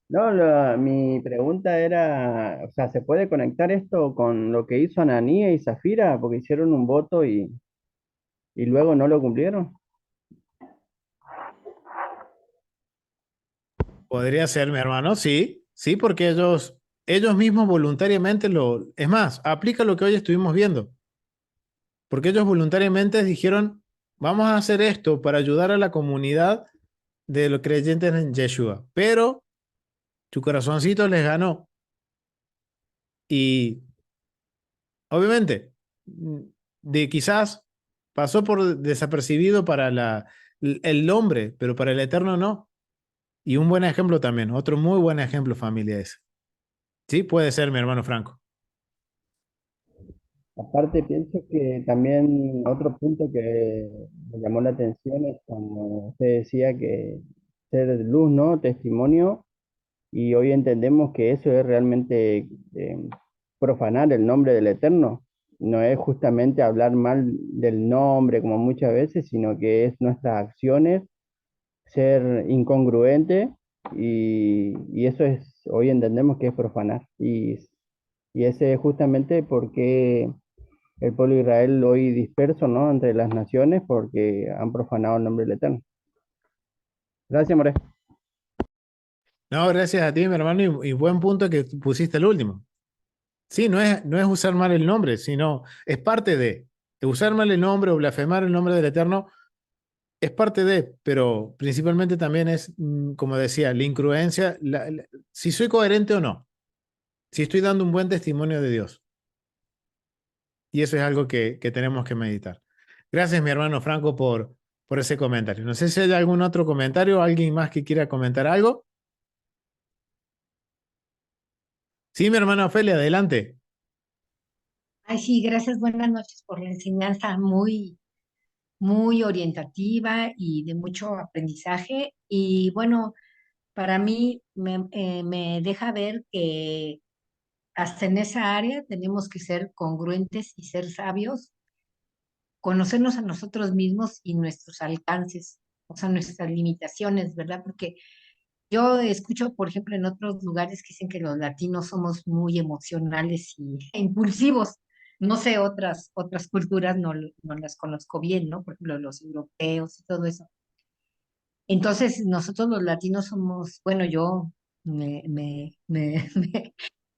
no, mi pregunta era, o sea, ¿se puede conectar esto con lo que hizo Ananía y Zafira? Porque hicieron un voto y luego no lo cumplieron. Podría ser, mi hermano. Sí, sí, porque ellos mismos voluntariamente es más, aplica lo que hoy estuvimos viendo. Porque ellos voluntariamente dijeron, vamos a hacer esto para ayudar a la comunidad de los creyentes en Yeshua. Pero su corazoncito les ganó. Y obviamente, de quizás pasó por desapercibido para el hombre, pero para el Eterno no. Y un buen ejemplo también, otro muy buen ejemplo, familia ese. Sí, puede ser, mi hermano Franco. Aparte, pienso que también otro punto que me llamó la atención es cuando usted decía que ser luz, ¿no? Testimonio. Y hoy entendemos que eso es realmente profanar el nombre del Eterno. No es justamente hablar mal del nombre como muchas veces, sino que es nuestras acciones, ser incongruente y eso es, hoy entendemos que es profanar. Y ese es justamente porque el pueblo de Israel hoy disperso, ¿no? Entre las naciones porque han profanado el nombre del Eterno. Gracias, More. No, gracias a ti, mi hermano, y buen punto que pusiste el último. Sí, no es usar mal el nombre, sino es parte de usar mal el nombre o blasfemar el nombre del Eterno, es parte de, pero principalmente también es, como decía, la incongruencia, si soy coherente o no, si estoy dando un buen testimonio de Dios. Y eso es algo que tenemos que meditar. Gracias, mi hermano Franco, por ese comentario. No sé si hay algún otro comentario, alguien más que quiera comentar algo. Sí, mi hermano Ofelia, adelante. Ay, sí, gracias, buenas noches por la enseñanza muy orientativa y de mucho aprendizaje. Y bueno, para mí me deja ver que hasta en esa área tenemos que ser congruentes y ser sabios conocernos a nosotros mismos y nuestros alcances, o sea, nuestras limitaciones, ¿verdad? Porque yo escucho, por ejemplo, en otros lugares que dicen que los latinos somos muy emocionales e impulsivos. No sé, otras culturas no las conozco bien, ¿no? Por ejemplo, los europeos y todo eso. Entonces, nosotros los latinos somos, bueno, yo me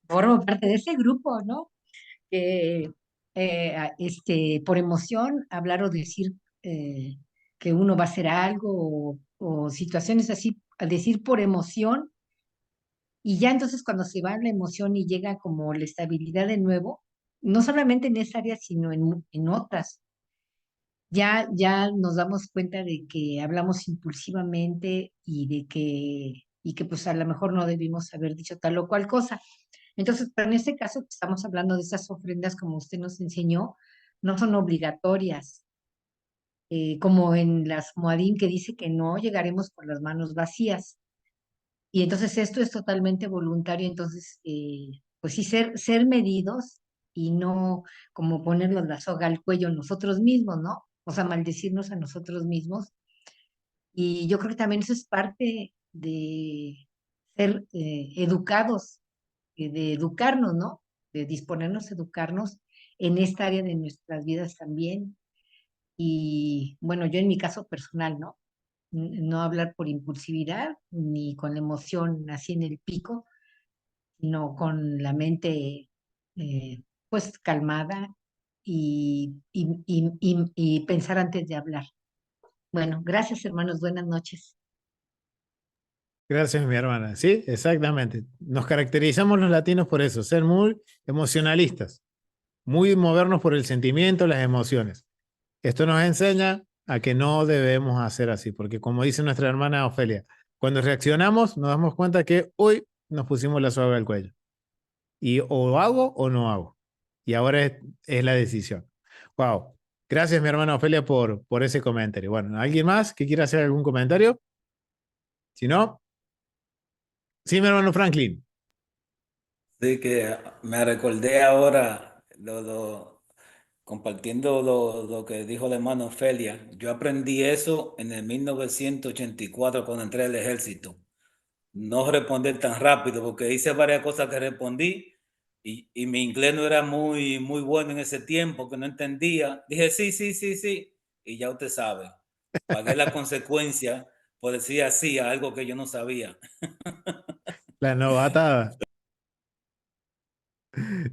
formo parte de ese grupo, ¿no? Que por emoción, hablar o decir que uno va a hacer algo o situaciones así, al decir por emoción, y ya entonces cuando se va la emoción y llega como la estabilidad de nuevo, no solamente en esa área, sino en otras, ya nos damos cuenta de que hablamos impulsivamente y que pues a lo mejor no debimos haber dicho tal o cual cosa. Entonces, pero en este caso que estamos hablando de esas ofrendas, como usted nos enseñó, no son obligatorias, como en las Moadín que dice que no llegaremos con las manos vacías. Y entonces esto es totalmente voluntario, entonces, pues sí, ser medidos y no como ponernos la soga al cuello nosotros mismos, ¿no? O sea, maldecirnos a nosotros mismos. Y yo creo que también eso es parte de ser educados, de educarnos, ¿no? De disponernos a educarnos en esta área de nuestras vidas también. Y bueno, yo en mi caso personal, ¿no? No hablar por impulsividad ni con la emoción así en el pico, sino con la mente pues calmada y pensar antes de hablar. Bueno, gracias hermanos, buenas noches. Gracias, mi hermana. Sí, exactamente. Nos caracterizamos los latinos por eso, ser muy emocionalistas, muy movernos por el sentimiento, las emociones. Esto nos enseña a que no debemos hacer así, porque como dice nuestra hermana Ofelia, cuando reaccionamos nos damos cuenta que hoy nos pusimos la soga al cuello. Y o hago o no hago. Y ahora es la decisión. Wow. Gracias, mi hermana Ofelia, por ese comentario. Bueno, ¿alguien más que quiera hacer algún comentario? Si no, sí, mi hermano Franklin. Sí, que me recordé ahora compartiendo lo que dijo la hermana Ofelia. Yo aprendí eso en el 1984 cuando entré al ejército. No responder tan rápido porque hice varias cosas que respondí y mi inglés no era muy bueno en ese tiempo, que no entendía. Dije sí, sí, sí, sí, y ya usted sabe. Pagué la consecuencia por decir así a algo que yo no sabía. La novatada.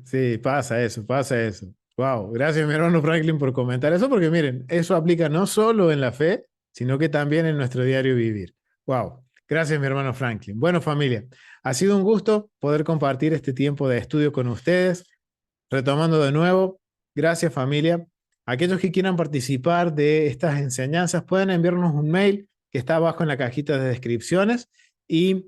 Sí, pasa eso, pasa eso. Wow, gracias mi hermano Franklin por comentar eso, porque miren, eso aplica no solo en la fe, sino que también en nuestro diario vivir. Wow, gracias mi hermano Franklin. Bueno familia, ha sido un gusto poder compartir este tiempo de estudio con ustedes. Retomando de nuevo, gracias familia. Aquellos que quieran participar de estas enseñanzas pueden enviarnos un mail que está abajo en la cajita de descripciones y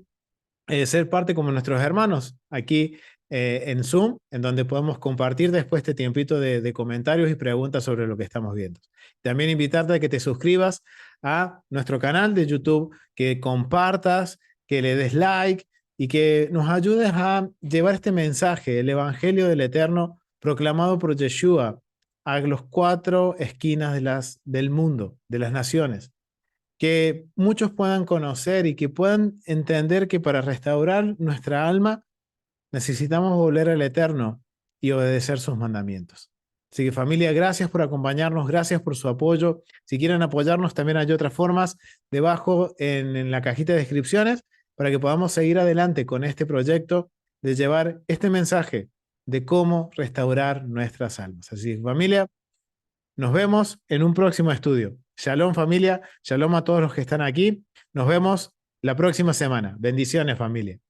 ser parte como nuestros hermanos aquí en Zoom, en donde podemos compartir después este tiempito de comentarios y preguntas sobre lo que estamos viendo. También invitarte a que te suscribas a nuestro canal de YouTube, que compartas, que le des like y que nos ayudes a llevar este mensaje, el Evangelio del Eterno, proclamado por Yeshua a los cuatro esquinas del mundo, de las naciones, que muchos puedan conocer y que puedan entender que para restaurar nuestra alma necesitamos volver al Eterno y obedecer sus mandamientos. Así que familia, gracias por acompañarnos, gracias por su apoyo. Si quieren apoyarnos, también hay otras formas debajo en la cajita de descripciones para que podamos seguir adelante con este proyecto de llevar este mensaje de cómo restaurar nuestras almas. Así que familia, nos vemos en un próximo estudio. Shalom familia, shalom a todos los que están aquí. Nos vemos la próxima semana. Bendiciones familia.